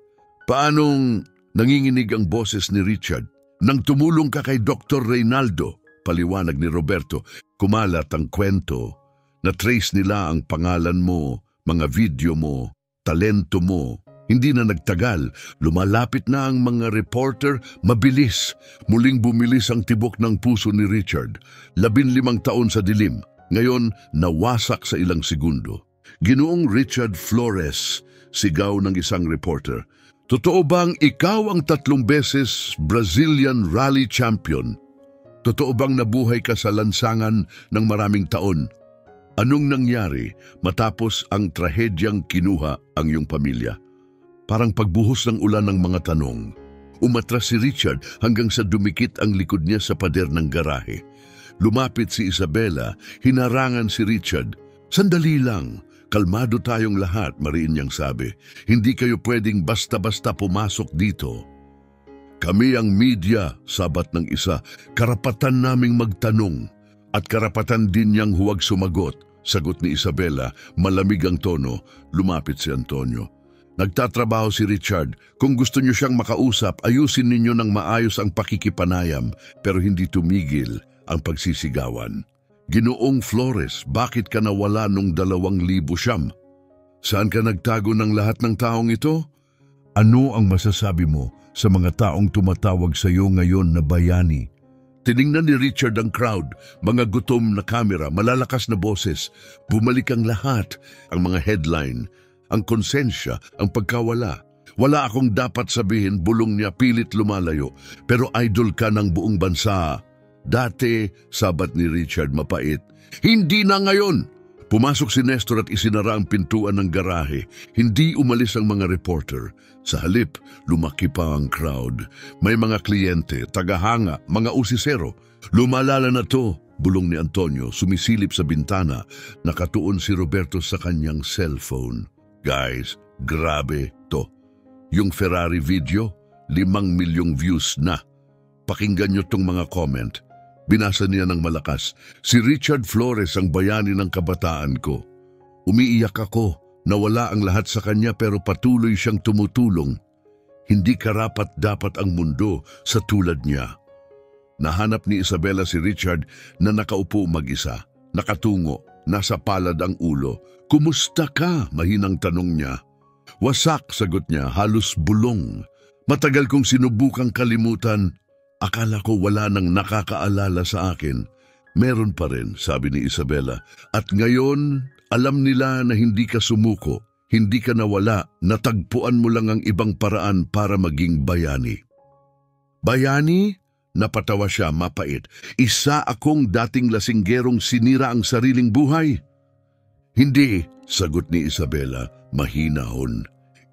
"Paanong..." nanginginig ang boses ni Richard. "Nang tumulong ka kay Dr. Reynaldo," paliwanag ni Roberto. "Kumalat ang kwento. Na-trace nila ang pangalan mo, mga video mo, talento mo." Hindi na nagtagal, lumalapit na ang mga reporter, mabilis. Muling bumilis ang tibok ng puso ni Richard. 15 taon sa dilim, ngayon nawasak sa ilang segundo. "Ginoong Richard Flores," sigaw ng isang reporter. "Totoo bang ikaw ang 3 beses Brazilian Rally Champion? Totoo bang nabuhay ka sa lansangan ng maraming taon? Anong nangyari matapos ang trahedyang kinuha ang iyong pamilya?" Parang pagbuhos ng ulan ng mga tanong. Umatras si Richard hanggang sa dumikit ang likod niya sa pader ng garahe. Lumapit si Isabela, hinarangan si Richard. "Sandali lang. Kalmado tayong lahat," mariin niyang sabi. "Hindi kayo pwedeng basta-basta pumasok dito." "Kami ang media," sabat ng isa. "Karapatan naming magtanong at karapatan din niyang huwag sumagot," sagot ni Isabela. Malamig ang tono. Lumapit si Antonio. "Nagtatrabaho si Richard. Kung gusto niyo siyang makausap, ayusin ninyo ng maayos ang pakikipanayam." Pero hindi tumigil ang pagsisigawan. "Ginoong Flores, bakit ka nawala nung 2009? Saan ka nagtago ng lahat ng taong ito? Ano ang masasabi mo sa mga taong tumatawag sa iyo ngayon na bayani?" Tiningnan ni Richard ang crowd, mga gutom na kamera, malalakas na boses. Bumalik ang lahat, ang mga headline, ang konsensya, ang pagkawala. "Wala akong dapat sabihin," bulong niya, pilit lumalayo. "Pero idol ka ng buong bansa." "Dati," sabat ni Richard mapait. "Hindi na ngayon." Pumasok si Nestor at isinara ang pintuan ng garahe. Hindi umalis ang mga reporter. Sa halip, lumaki pa ang crowd. May mga kliyente, tagahanga, mga usisero. "Lumalala na to," bulong ni Antonio, sumisilip sa bintana. Nakatuon si Roberto sa kanyang cellphone. "Guys, grabe to. Yung Ferrari video, 5 milyong views na. Pakinggan nyo tong mga comment." Binasa niya ng malakas. "Si Richard Flores ang bayani ng kabataan ko. Umiiyak ako. Nawala ang lahat sa kanya pero patuloy siyang tumutulong. Hindi karapat-dapat ang mundo sa tulad niya." Nahanap ni Isabela si Richard na nakaupo mag-isa. Nakatungo, nasa palad ang ulo. "Kumusta ka?" mahinang tanong niya. "Wasak," sagot niya, halos bulong. "Matagal kong sinubukang kalimutan. Akala ko wala nang nakakaalala sa akin." "Meron pa rin," sabi ni Isabela. "At ngayon, alam nila na hindi ka sumuko, hindi ka nawala, natagpuan mo lang ang ibang paraan para maging bayani." "Bayani?" Napatawa siya mapait. "Isa akong dating lasinggerong sinira ang sariling buhay?" "Hindi," sagot ni Isabela, mahinahon.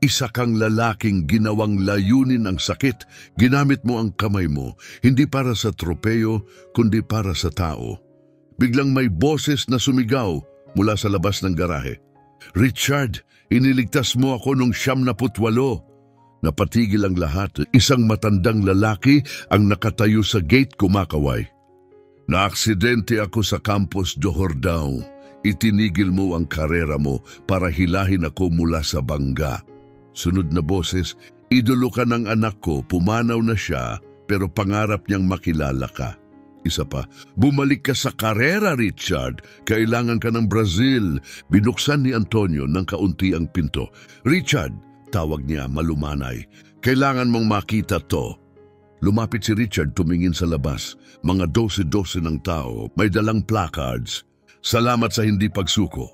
Isa kang lalaking ginawang layunin ang sakit. Ginamit mo ang kamay mo, hindi para sa tropeyo, kundi para sa tao. Biglang may boses na sumigaw mula sa labas ng garahe. Richard, iniligtas mo ako nung 78. Napatigil ang lahat. Isang matandang lalaki ang nakatayo sa gate kumakaway. Naaksidente ako sa Campos Jordao. Itinigil mo ang karera mo para hilahin ako mula sa bangga. Sunod na boses, idolo ka ng anak ko, pumanaw na siya, pero pangarap niyang makilala ka. Isa pa, bumalik ka sa karera, Richard. Kailangan ka ng Brazil. Binuksan ni Antonio ng kaunti ang pinto. Richard, tawag niya malumanay. Kailangan mong makita to. Lumapit si Richard, tumingin sa labas. Mga 12-12 ng tao, may dalang placards. Salamat sa hindi pagsuko.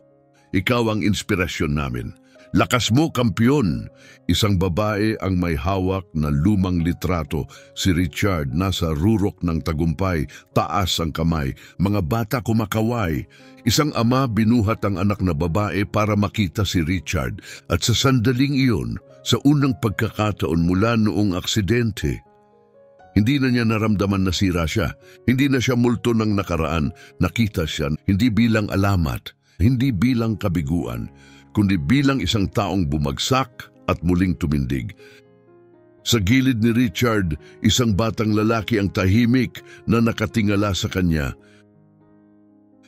Ikaw ang inspirasyon namin. Lakas mo, kampiyon! Isang babae ang may hawak na lumang litrato. Si Richard nasa rurok ng tagumpay, taas ang kamay. Mga bata kumakaway. Isang ama binuhat ang anak na babae para makita si Richard. At sa sandaling iyon, sa unang pagkakataon mula noong aksidente, hindi na niya naramdaman na sira siya. Hindi na siya multo ng nakaraan. Nakita siya hindi bilang alamat, hindi bilang kabiguan, kundi bilang isang taong bumagsak at muling tumindig. Sa gilid ni Richard, isang batang lalaki ang tahimik na nakatingala sa kanya.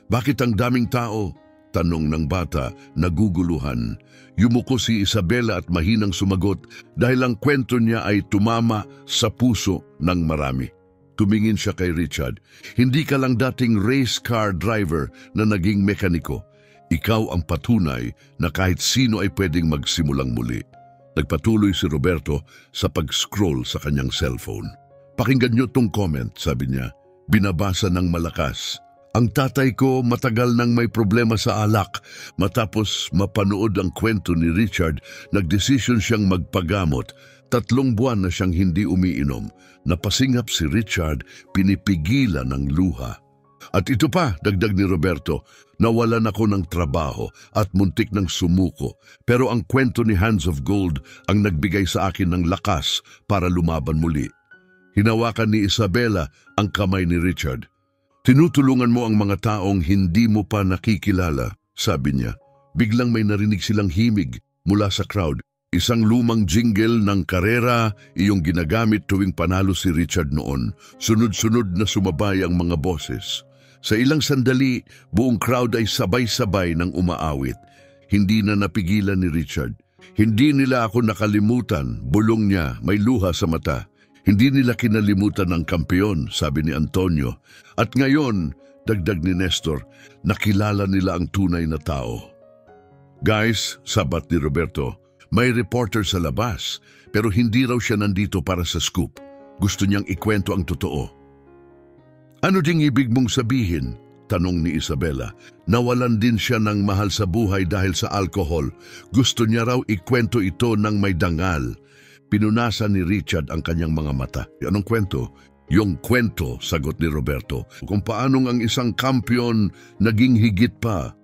Bakit ang daming tao? Tanong ng bata, naguguluhan. Yumuko si Isabela at mahinang sumagot dahil ang kwento niya ay tumama sa puso ng marami. Tumingin siya kay Richard. Hindi ka lang dating race car driver na naging mekaniko. Ikaw ang patunay na kahit sino ay pwedeng magsimulang muli. Nagpatuloy si Roberto sa pag-scroll sa kanyang cellphone. Pakinggan niyo tong comment, sabi niya. Binabasa ng malakas. Ang tatay ko matagal nang may problema sa alak. Matapos mapanood ang kwento ni Richard, nagdesisyon siyang magpagamot. 3 buwan na siyang hindi umiinom. Napasingap si Richard, pinipigilan ng luha. At ito pa, dagdag ni Roberto, nawalan ako ng trabaho at muntik ng sumuko. Pero ang kwento ni Hands of Gold ang nagbigay sa akin ng lakas para lumaban muli. Hinawakan ni Isabela ang kamay ni Richard. Tinutulungan mo ang mga taong hindi mo pa nakikilala, sabi niya. Biglang may narinig silang himig mula sa crowd. Isang lumang jingle ng karera, iyong ginagamit tuwing panalo si Richard noon. Sunod-sunod na sumabay ang mga boses. Sa ilang sandali, buong crowd ay sabay-sabay ng umaawit. Hindi na napigilan ni Richard. Hindi nila ako nakalimutan, bulong niya, may luha sa mata. Hindi nila kinalimutan ng kampiyon, sabi ni Antonio. At ngayon, dagdag ni Nestor, nakilala nila ang tunay na tao. Guys, sabat ni Roberto, may reporter sa labas, pero hindi raw siya nandito para sa scoop. Gusto niyang ikwento ang totoo. Ano ding ibig mong sabihin? Tanong ni Isabela. Nawalan din siya ng mahal sa buhay dahil sa alkohol. Gusto niya raw ikwento ito ng may dangal. Pinunasan ni Richard ang kanyang mga mata. Anong kwento? Yung kwento, sagot ni Roberto, kung paanong ang isang kampiyon naging higit pa.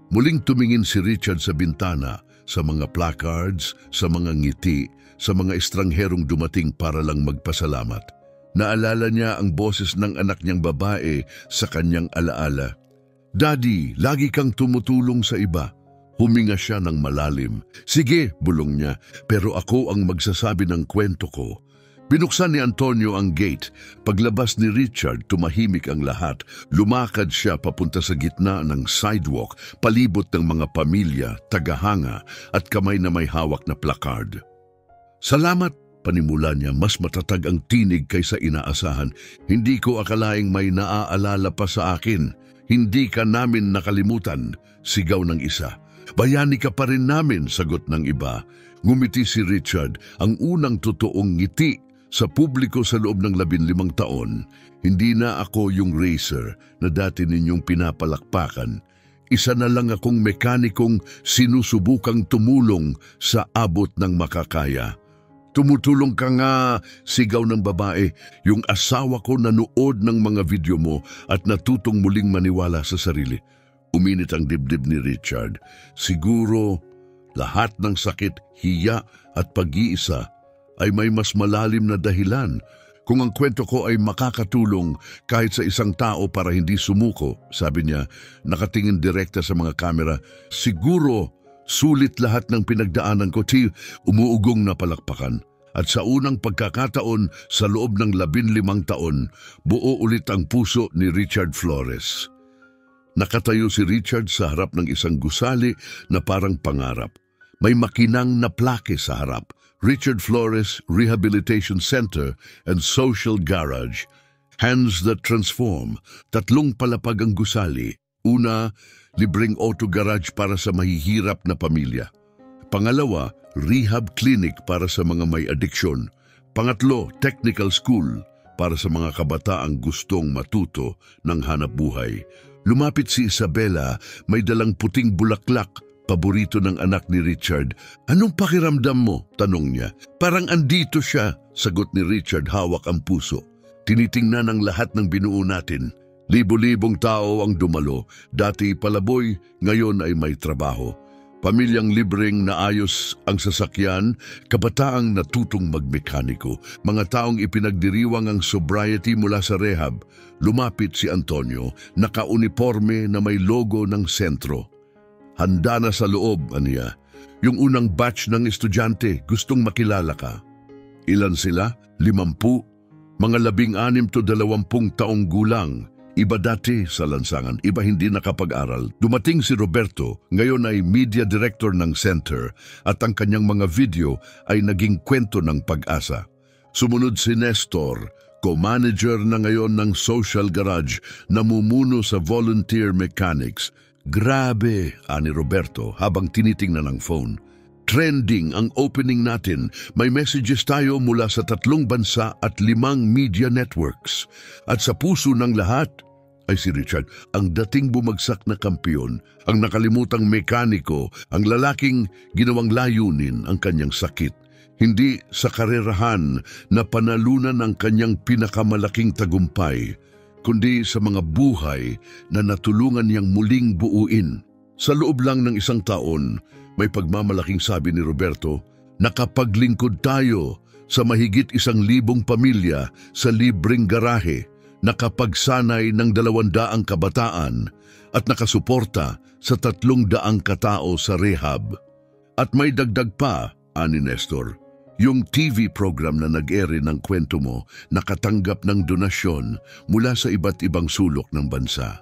Muling tumingin si Richard sa bintana, sa mga placards, sa mga ngiti, sa mga estrangherong dumating para lang magpasalamat. Naalala niya ang boses ng anak niyang babae sa kanyang alaala. Daddy, lagi kang tumutulong sa iba. Huminga siya ng malalim. Sige, bulong niya, pero ako ang magsasabi ng kwento ko. Binuksan ni Antonio ang gate. Paglabas ni Richard, tumahimik ang lahat. Lumakad siya papunta sa gitna ng sidewalk, palibot ng mga pamilya, tagahanga at kamay na may hawak na placard. Salamat, panimula niya, mas matatag ang tinig kaysa inaasahan. Hindi ko akalaing may naaalala pa sa akin. Hindi ka namin nakalimutan, sigaw ng isa. Bayani ka pa rin namin, sagot ng iba. Ngumiti si Richard, ang unang totoong ngiti sa publiko sa loob ng 15 taon. Hindi na ako yung racer na dati ninyong pinapalakpakan. Isa na lang akong mekanikong sinusubukang tumulong sa abot ng makakaya. Tumutulong ka nga, sigaw ng babae. Yung asawa ko nanood ng mga video mo at natutong muling maniwala sa sarili. Uminit ang dibdib ni Richard. Siguro Lahat ng sakit, hiya at pag-iisa ay may mas malalim na dahilan. Kung ang kwento ko ay makakatulong kahit sa isang tao para hindi sumuko, sabi niya, nakatingin direkta sa mga kamera, siguro sulit lahat ng pinagdaanan ko. Umuugong na palakpakan. At sa unang pagkakataon sa loob ng 15 taon, buo ulit ang puso ni Richard Flores. Nakatayo si Richard sa harap ng isang gusali na parang pangarap. May makinang na plake sa harap, Richard Flores Rehabilitation Center and Social Garage. Hands that transform. 3 palapag ang gusali. Una, libreng auto garage para sa mahihirap na pamilya. Pangalawa, rehab clinic para sa mga may addiksyon. Pangatlo, technical school para sa mga kabataang gustong matuto ng hanapbuhay. Lumapit si Isabela, may dalang puting bulaklak, paborito ng anak ni Richard. Anong pakiramdam mo? Tanong niya. Parang andito siya, sagot ni Richard, hawak ang puso. Tinitingnan ang lahat ng binuo natin. Libo-libong tao ang dumalo. Dati palaboy, ngayon ay may trabaho. Pamilyang libreng naayos ang sasakyan, kabataang natutong magmekaniko, mga taong ipinagdiriwang ang sobriety mula sa rehab. Lumapit si Antonio, naka-uniforme na may logo ng sentro. Handa na sa loob, aniya. Yung unang batch ng estudyante, gustong makilala ka. Ilan sila? 50, mga 16 to 20 taong gulang. Iba dati sa lansangan, iba hindi nakapag-aral. Dumating si Roberto, ngayon ay media director ng center at ang kanyang mga video ay naging kwento ng pag-asa. Sumunod si Nestor, co-manager na ngayon ng Social Garage, namumuno sa volunteer mechanics. Grabe, ani Roberto habang tinitingnan ang phone. Trending ang opening natin. May messages tayo mula sa 3 bansa at 5 media networks. At sa puso ng lahat ay si Richard, ang dating bumagsak na kampiyon, ang nakalimutang mekaniko, ang lalaking ginawang layunin ang kanyang sakit. Hindi sa karerahan na panalunan ang kanyang pinakamalaking tagumpay, kundi sa mga buhay na natulungan niyang muling buuin. Sa loob lang ng 1 taon, may pagmamalaking sabi ni Roberto, nakapaglingkod tayo sa mahigit 1,000 pamilya sa libreng garahe, nakapagsanay ng 200 kabataan at nakasuporta sa 300 katao sa rehab. At may dagdag pa, ani Nestor, yung TV program na nag-ere ng kwento mo nakatanggap ng donasyon mula sa iba't ibang sulok ng bansa.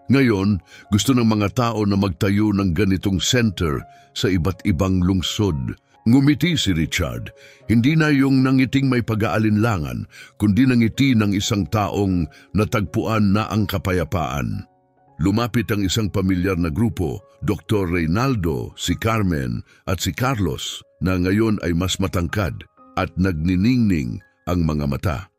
Ngayon, gusto ng mga tao na magtayo ng ganitong center sa iba't ibang lungsod. Ngumiti si Richard, hindi na yung nangiting may pag-aalinlangan, kundi nangiti ng isang taong natagpuan na ang kapayapaan. Lumapit ang isang pamilyar na grupo, Dr. Reynaldo, si Carmen at si Carlos, na ngayon ay mas matangkad at nagniningning ang mga mata.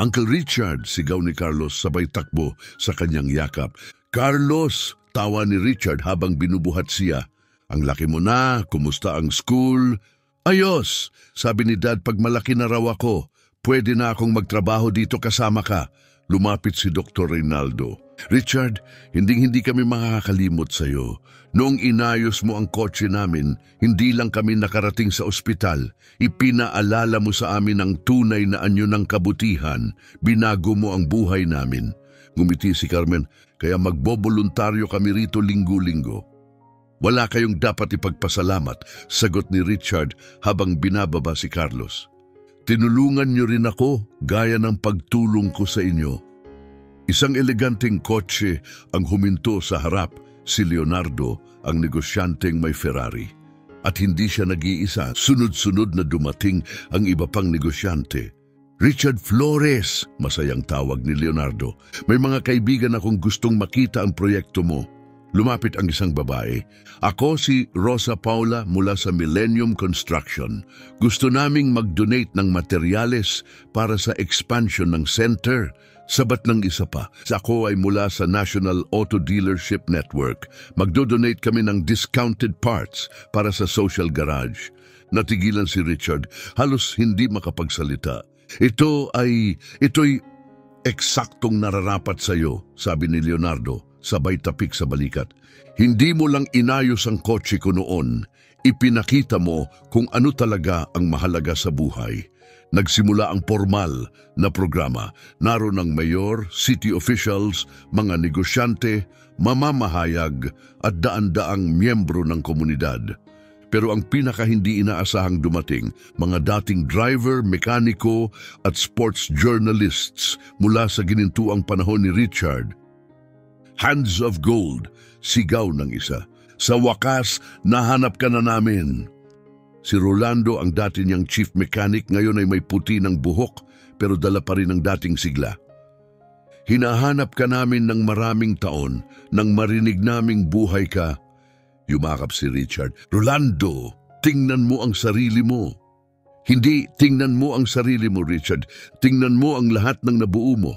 Uncle Richard, sigaw ni Carlos sabay takbo sa kanyang yakap. Carlos, tawa ni Richard habang binubuhat siya. Ang laki mo na, kumusta ang school? Ayos, sabi ni Dad, pag malaki na raw ako, pwede na akong magtrabaho dito kasama ka. Lumapit si Dr. Reynaldo. Richard, hindi kami makakalimot sa iyo. Noong inayos mo ang kotse namin, hindi lang kami nakarating sa ospital. Ipinaalala mo sa amin ang tunay na anyo ng kabutihan. Binago mo ang buhay namin. Ngumiti si Carmen, kaya magboboluntaryo kami rito linggo-linggo. Wala kayong dapat ipagpasalamat, sagot ni Richard habang binababa si Carlos. Tinulungan niyo rin ako gaya ng pagtulong ko sa inyo. Isang eleganteng kotse ang huminto sa harap, si Leonardo, ang negosyanteng may Ferrari. At hindi siya nag-iisa, sunod-sunod na dumating ang iba pang negosyante. Richard Flores, masayang tawag ni Leonardo. May mga kaibigan akong gustong makita ang proyekto mo. Lumapit ang isang babae. Ako si Rosa Paula mula sa Millennium Construction. Gusto naming mag-donate ng materyales para sa expansion ng center. Sabat ng isa pa. Ako ay mula sa National Auto Dealership Network. Magdo-donate kami ng discounted parts para sa social garage. Natigilan si Richard, halos hindi makapagsalita. Ito'y eksaktong nararapat sa iyo, sabi ni Leonardo, sabay tapik sa balikat. Hindi mo lang inayos ang kotse ko noon, Ipinakita mo kung ano talaga ang mahalaga sa buhay. Nagsimula ang formal na programa. Naroon ang mayor, city officials, mga negosyante, mamamahayag at daan-daang miyembro ng komunidad. Pero ang pinaka hindi inaasahang dumating, mga dating driver, mekaniko at sports journalists mula sa ginintuang panahon ni Richard. Hands of gold, sigaw ng isa. Sa wakas, nahanap ka na namin. Si Rolando, ang dati niyang chief mechanic, ngayon ay may puti ng buhok pero dala pa rin ang dating sigla. Hinahanap ka namin ng maraming taon nang marinig naming buhay ka. Yumakap si Richard. Rolando, tingnan mo ang sarili mo. Hindi, tingnan mo ang sarili mo, Richard. Tingnan mo ang lahat ng nabuo mo.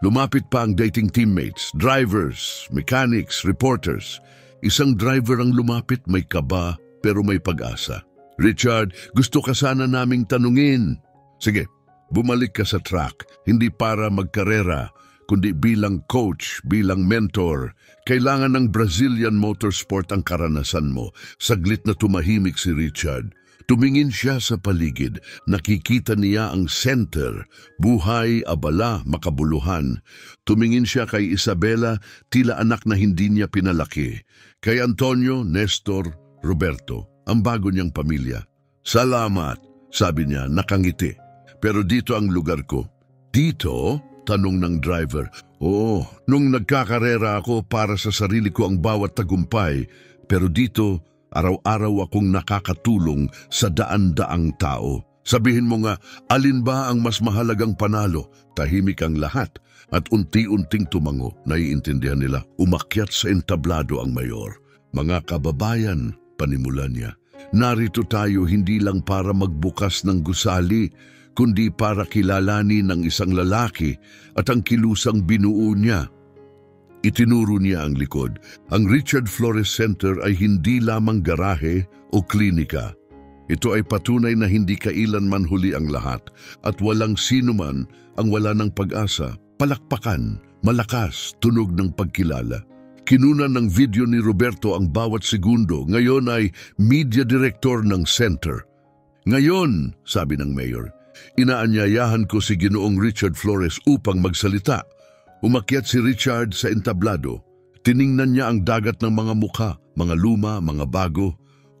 Lumapit pa ang dating teammates, drivers, mechanics, reporters. Isang driver ang lumapit, may kaba pero may pag-asa. Richard, gusto ka sana naming tanungin. Sige, bumalik ka sa track, hindi para magkarera, kundi bilang coach, bilang mentor. Kailangan ng Brazilian motorsport ang karanasan mo. Saglit na tumahimik si Richard. Tumingin siya sa paligid. Nakikita niya ang center, buhay, abala, makabuluhan. Tumingin siya kay Isabela, tila anak na hindi niya pinalaki. Kay Antonio, Nestor, Roberto, ang bago niyang pamilya. Salamat, sabi niya, nakangiti. Pero dito ang lugar ko. Dito? Tanong ng driver. Oo, nung nagkakarera ako para sa sarili ko ang bawat tagumpay. Pero dito, araw-araw akong nakakatulong sa daan-daang tao. Sabihin mo nga, alin ba ang mas mahalagang panalo? Tahimik ang lahat at unti-unting tumango. Naiintindihan nila, umakyat sa entablado ang mayor. Mga kababayan, panimula niya, narito tayo hindi lang para magbukas ng gusali, kundi para kilalanin ng isang lalaki at ang kilusang binuo niya. Itinuro niya ang likod. Ang Richard Flores Center ay hindi lamang garahe o klinika. Ito ay patunay na hindi kailanman huli ang lahat at walang sino man ang wala ng pag-asa. Palakpakan, malakas, tunog ng pagkilala. Kinunan ng video ni Roberto ang bawat segundo. Ngayon ay media director ng center. Ngayon, sabi ng mayor, inaanyayahan ko si Ginoong Richard Flores upang magsalita. Umakyat si Richard sa entablado. Tiningnan niya ang dagat ng mga mukha, mga luma, mga bago.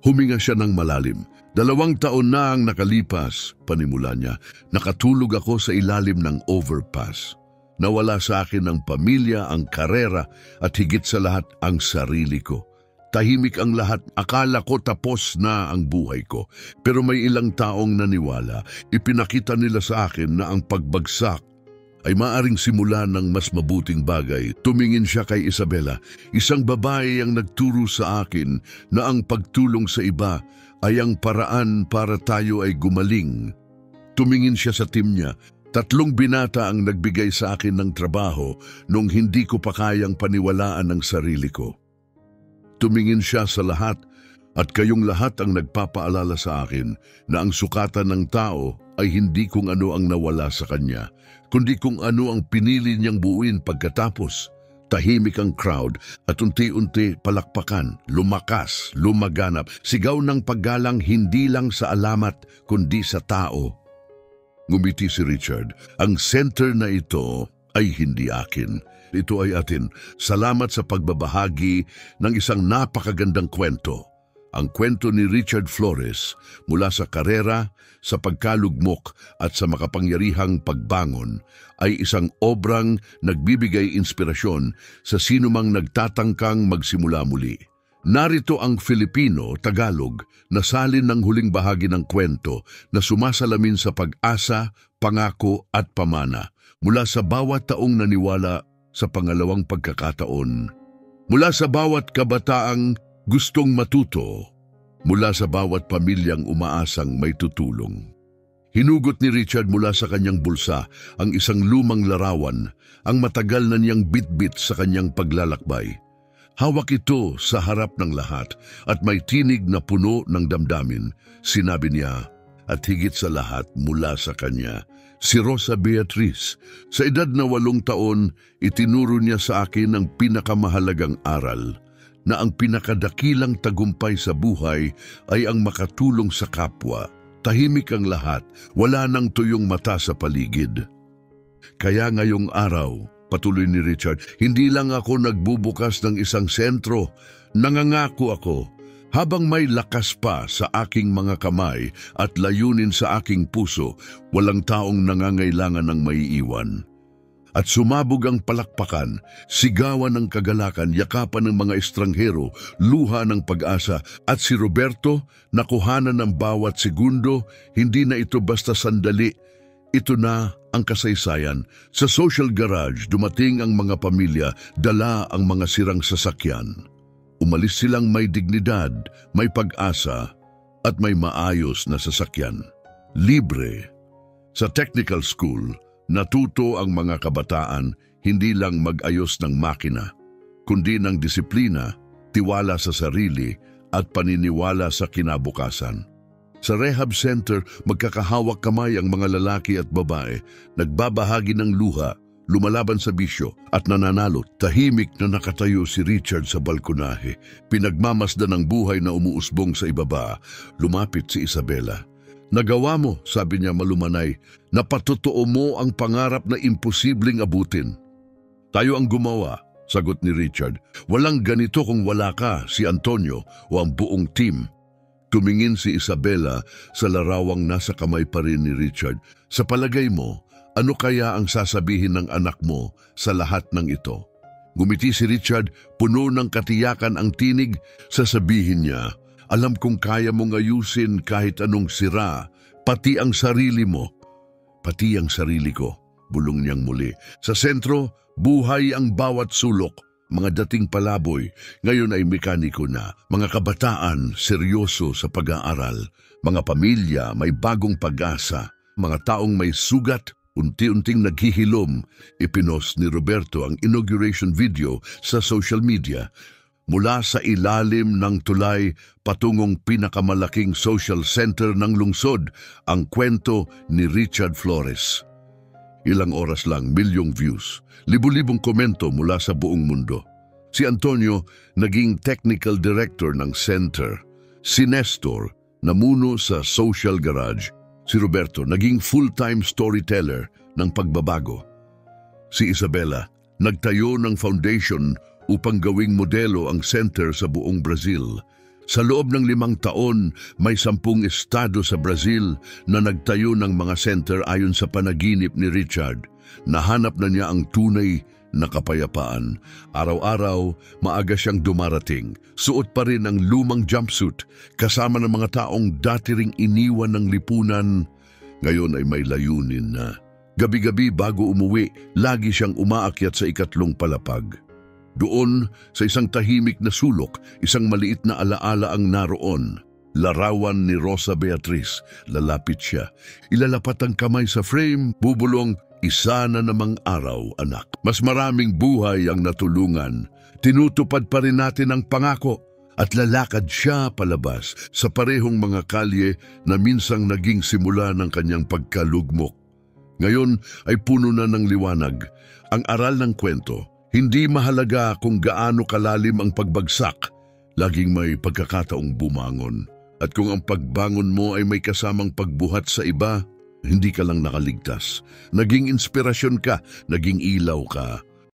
Huminga siya ng malalim. 2 taon na ang nakalipas, panimula niya. Nakatulog ako sa ilalim ng overpass. Nawala sa akin ang pamilya, ang karera at higit sa lahat ang sarili ko. Tahimik ang lahat, akala ko tapos na ang buhay ko. Pero may ilang taong naniwala. Ipinakita nila sa akin na ang pagbagsak ay maaring simula ng mas mabuting bagay. Tumingin siya kay Isabela, isang babae ang nagturo sa akin na ang pagtulong sa iba ay ang paraan para tayo ay gumaling. Tumingin siya sa team niya. 3 binata ang nagbigay sa akin ng trabaho nung hindi ko pa kayang paniwalaan ang sarili ko. Tumingin siya sa lahat at kayong lahat ang nagpapaalala sa akin na ang sukatan ng tao ay hindi kung ano ang nawala sa kanya, kundi kung ano ang pinili niyang buuin pagkatapos. Tahimik ang crowd at unti-unti palakpakan, lumakas, lumaganap, sigaw ng paggalang hindi lang sa alamat kundi sa tao. Ngumiti si Richard. Ang center na ito ay hindi akin. Ito ay atin. Salamat sa pagbabahagi ng isang napakagandang kwento. Ang kwento ni Richard Flores mula sa karera, sa pagkalugmok at sa makapangyarihang pagbangon ay isang obrang nagbibigay inspirasyon sa sinumang nagtatangkang magsimula muli. Narito ang Filipino, Tagalog, na salin ng huling bahagi ng kwento na sumasalamin sa pag-asa, pangako at pamana mula sa bawat taong naniwala sa pangalawang pagkakataon. Mula sa bawat kabataang gustong matuto, mula sa bawat pamilyang umaasang may tutulong. Hinugot ni Richard mula sa kanyang bulsa ang isang lumang larawan, ang matagal na niyang bitbit sa kanyang paglalakbay. Hawak ito sa harap ng lahat at may tinig na puno ng damdamin. Sinabi niya, at higit sa lahat mula sa kanya, si Rosa Beatriz. Sa edad na 8 taon, itinuro niya sa akin ang pinakamahalagang aral. na ang pinakadakilang tagumpay sa buhay ay ang makatulong sa kapwa. Tahimik ang lahat, wala nang tuyong mata sa paligid. Kaya ngayong araw, patuloy ni Richard, hindi lang ako nagbubukas ng isang sentro. Nangangako ako, habang may lakas pa sa aking mga kamay at layunin sa aking puso, walang taong nangangailangan ng maiiwan. At sumabog ang palakpakan, sigawan ng kagalakan, yakapan ng mga estranghero, luha ng pag-asa, at si Roberto nakuhanan ng bawat segundo. Hindi na ito basta sandali, ito na ang kasaysayan. Sa social garage, dumating ang mga pamilya, dala ang mga sirang sasakyan. Umalis silang may dignidad, may pag-asa, at may maayos na sasakyan. Libre. Sa technical school, natuto ang mga kabataan hindi lang mag-ayos ng makina, kundi ng disiplina, tiwala sa sarili at paniniwala sa kinabukasan. Sa rehab center, magkakahawak kamay ang mga lalaki at babae, nagbabahagi ng luha, lumalaban sa bisyo at nananalo. Tahimik na nakatayo si Richard sa balkonahe, pinagmamasdan ng buhay na umuusbong sa ibaba. Lumapit si Isabela. Nagawa mo, sabi niya malumanay, napatotoo mo ang pangarap na imposibleng abutin. Tayo ang gumawa, sagot ni Richard. Walang ganito kung wala ka, si Antonio o ang buong team. Tumingin si Isabela sa larawang nasa kamay pa rin ni Richard. Sa palagay mo, ano kaya ang sasabihin ng anak mo sa lahat ng ito? Ngumiti si Richard, puno ng katiyakan ang tinig. Sasabihin niya, alam kong kaya mong ayusin kahit anong sira, pati ang sarili mo. Pati ang sarili ko, bulong niyang muli. Sa sentro, buhay ang bawat sulok. Mga dating palaboy, ngayon ay mekaniko na. Mga kabataan, seryoso sa pag-aaral. Mga pamilya, may bagong pag-asa. Mga taong may sugat, unti-unting naghihilom. Ipinost ni Roberto ang inauguration video sa social media. Mula sa ilalim ng tulay patungong pinakamalaking social center ng lungsod, ang kwento ni Richard Flores. Ilang oras lang, milyong views, libu-libong komento mula sa buong mundo. Si Antonio naging technical director ng center. Si Nestor namuno sa social garage. Si Roberto naging full-time storyteller ng pagbabago. Si Isabela nagtayo ng foundation upang gawing modelo ang center sa buong Brazil. Sa loob ng 5 taon, may 10 estado sa Brazil na nagtayo ng mga center ayon sa panaginip ni Richard. Nahanap na niya ang tunay na kapayapaan. Araw-araw, maaga siyang dumarating. Suot pa rin ang lumang jumpsuit, kasama ng mga taong dati ring iniwan ng lipunan. Ngayon ay may layunin na. Gabi-gabi bago umuwi, lagi siyang umaakyat sa 2 palapag. Doon, sa isang tahimik na sulok, isang maliit na alaala ang naroon. Larawan ni Rosa Beatriz. Lalapit siya. Ilalapat ang kamay sa frame, bubulong, isa na namang araw, anak. Mas maraming buhay ang natulungan. Tinutupad pa rin natin ang pangako. At lalakad siya palabas sa parehong mga kalye na minsang naging simula ng kanyang pagkalugmok. Ngayon ay puno na ng liwanag. Ang aral ng kwento, hindi mahalaga kung gaano kalalim ang pagbagsak, laging may pagkakataong bumangon. At kung ang pagbangon mo ay may kasamang pagbuhat sa iba, hindi ka lang nakaligtas. Naging inspirasyon ka, naging ilaw ka.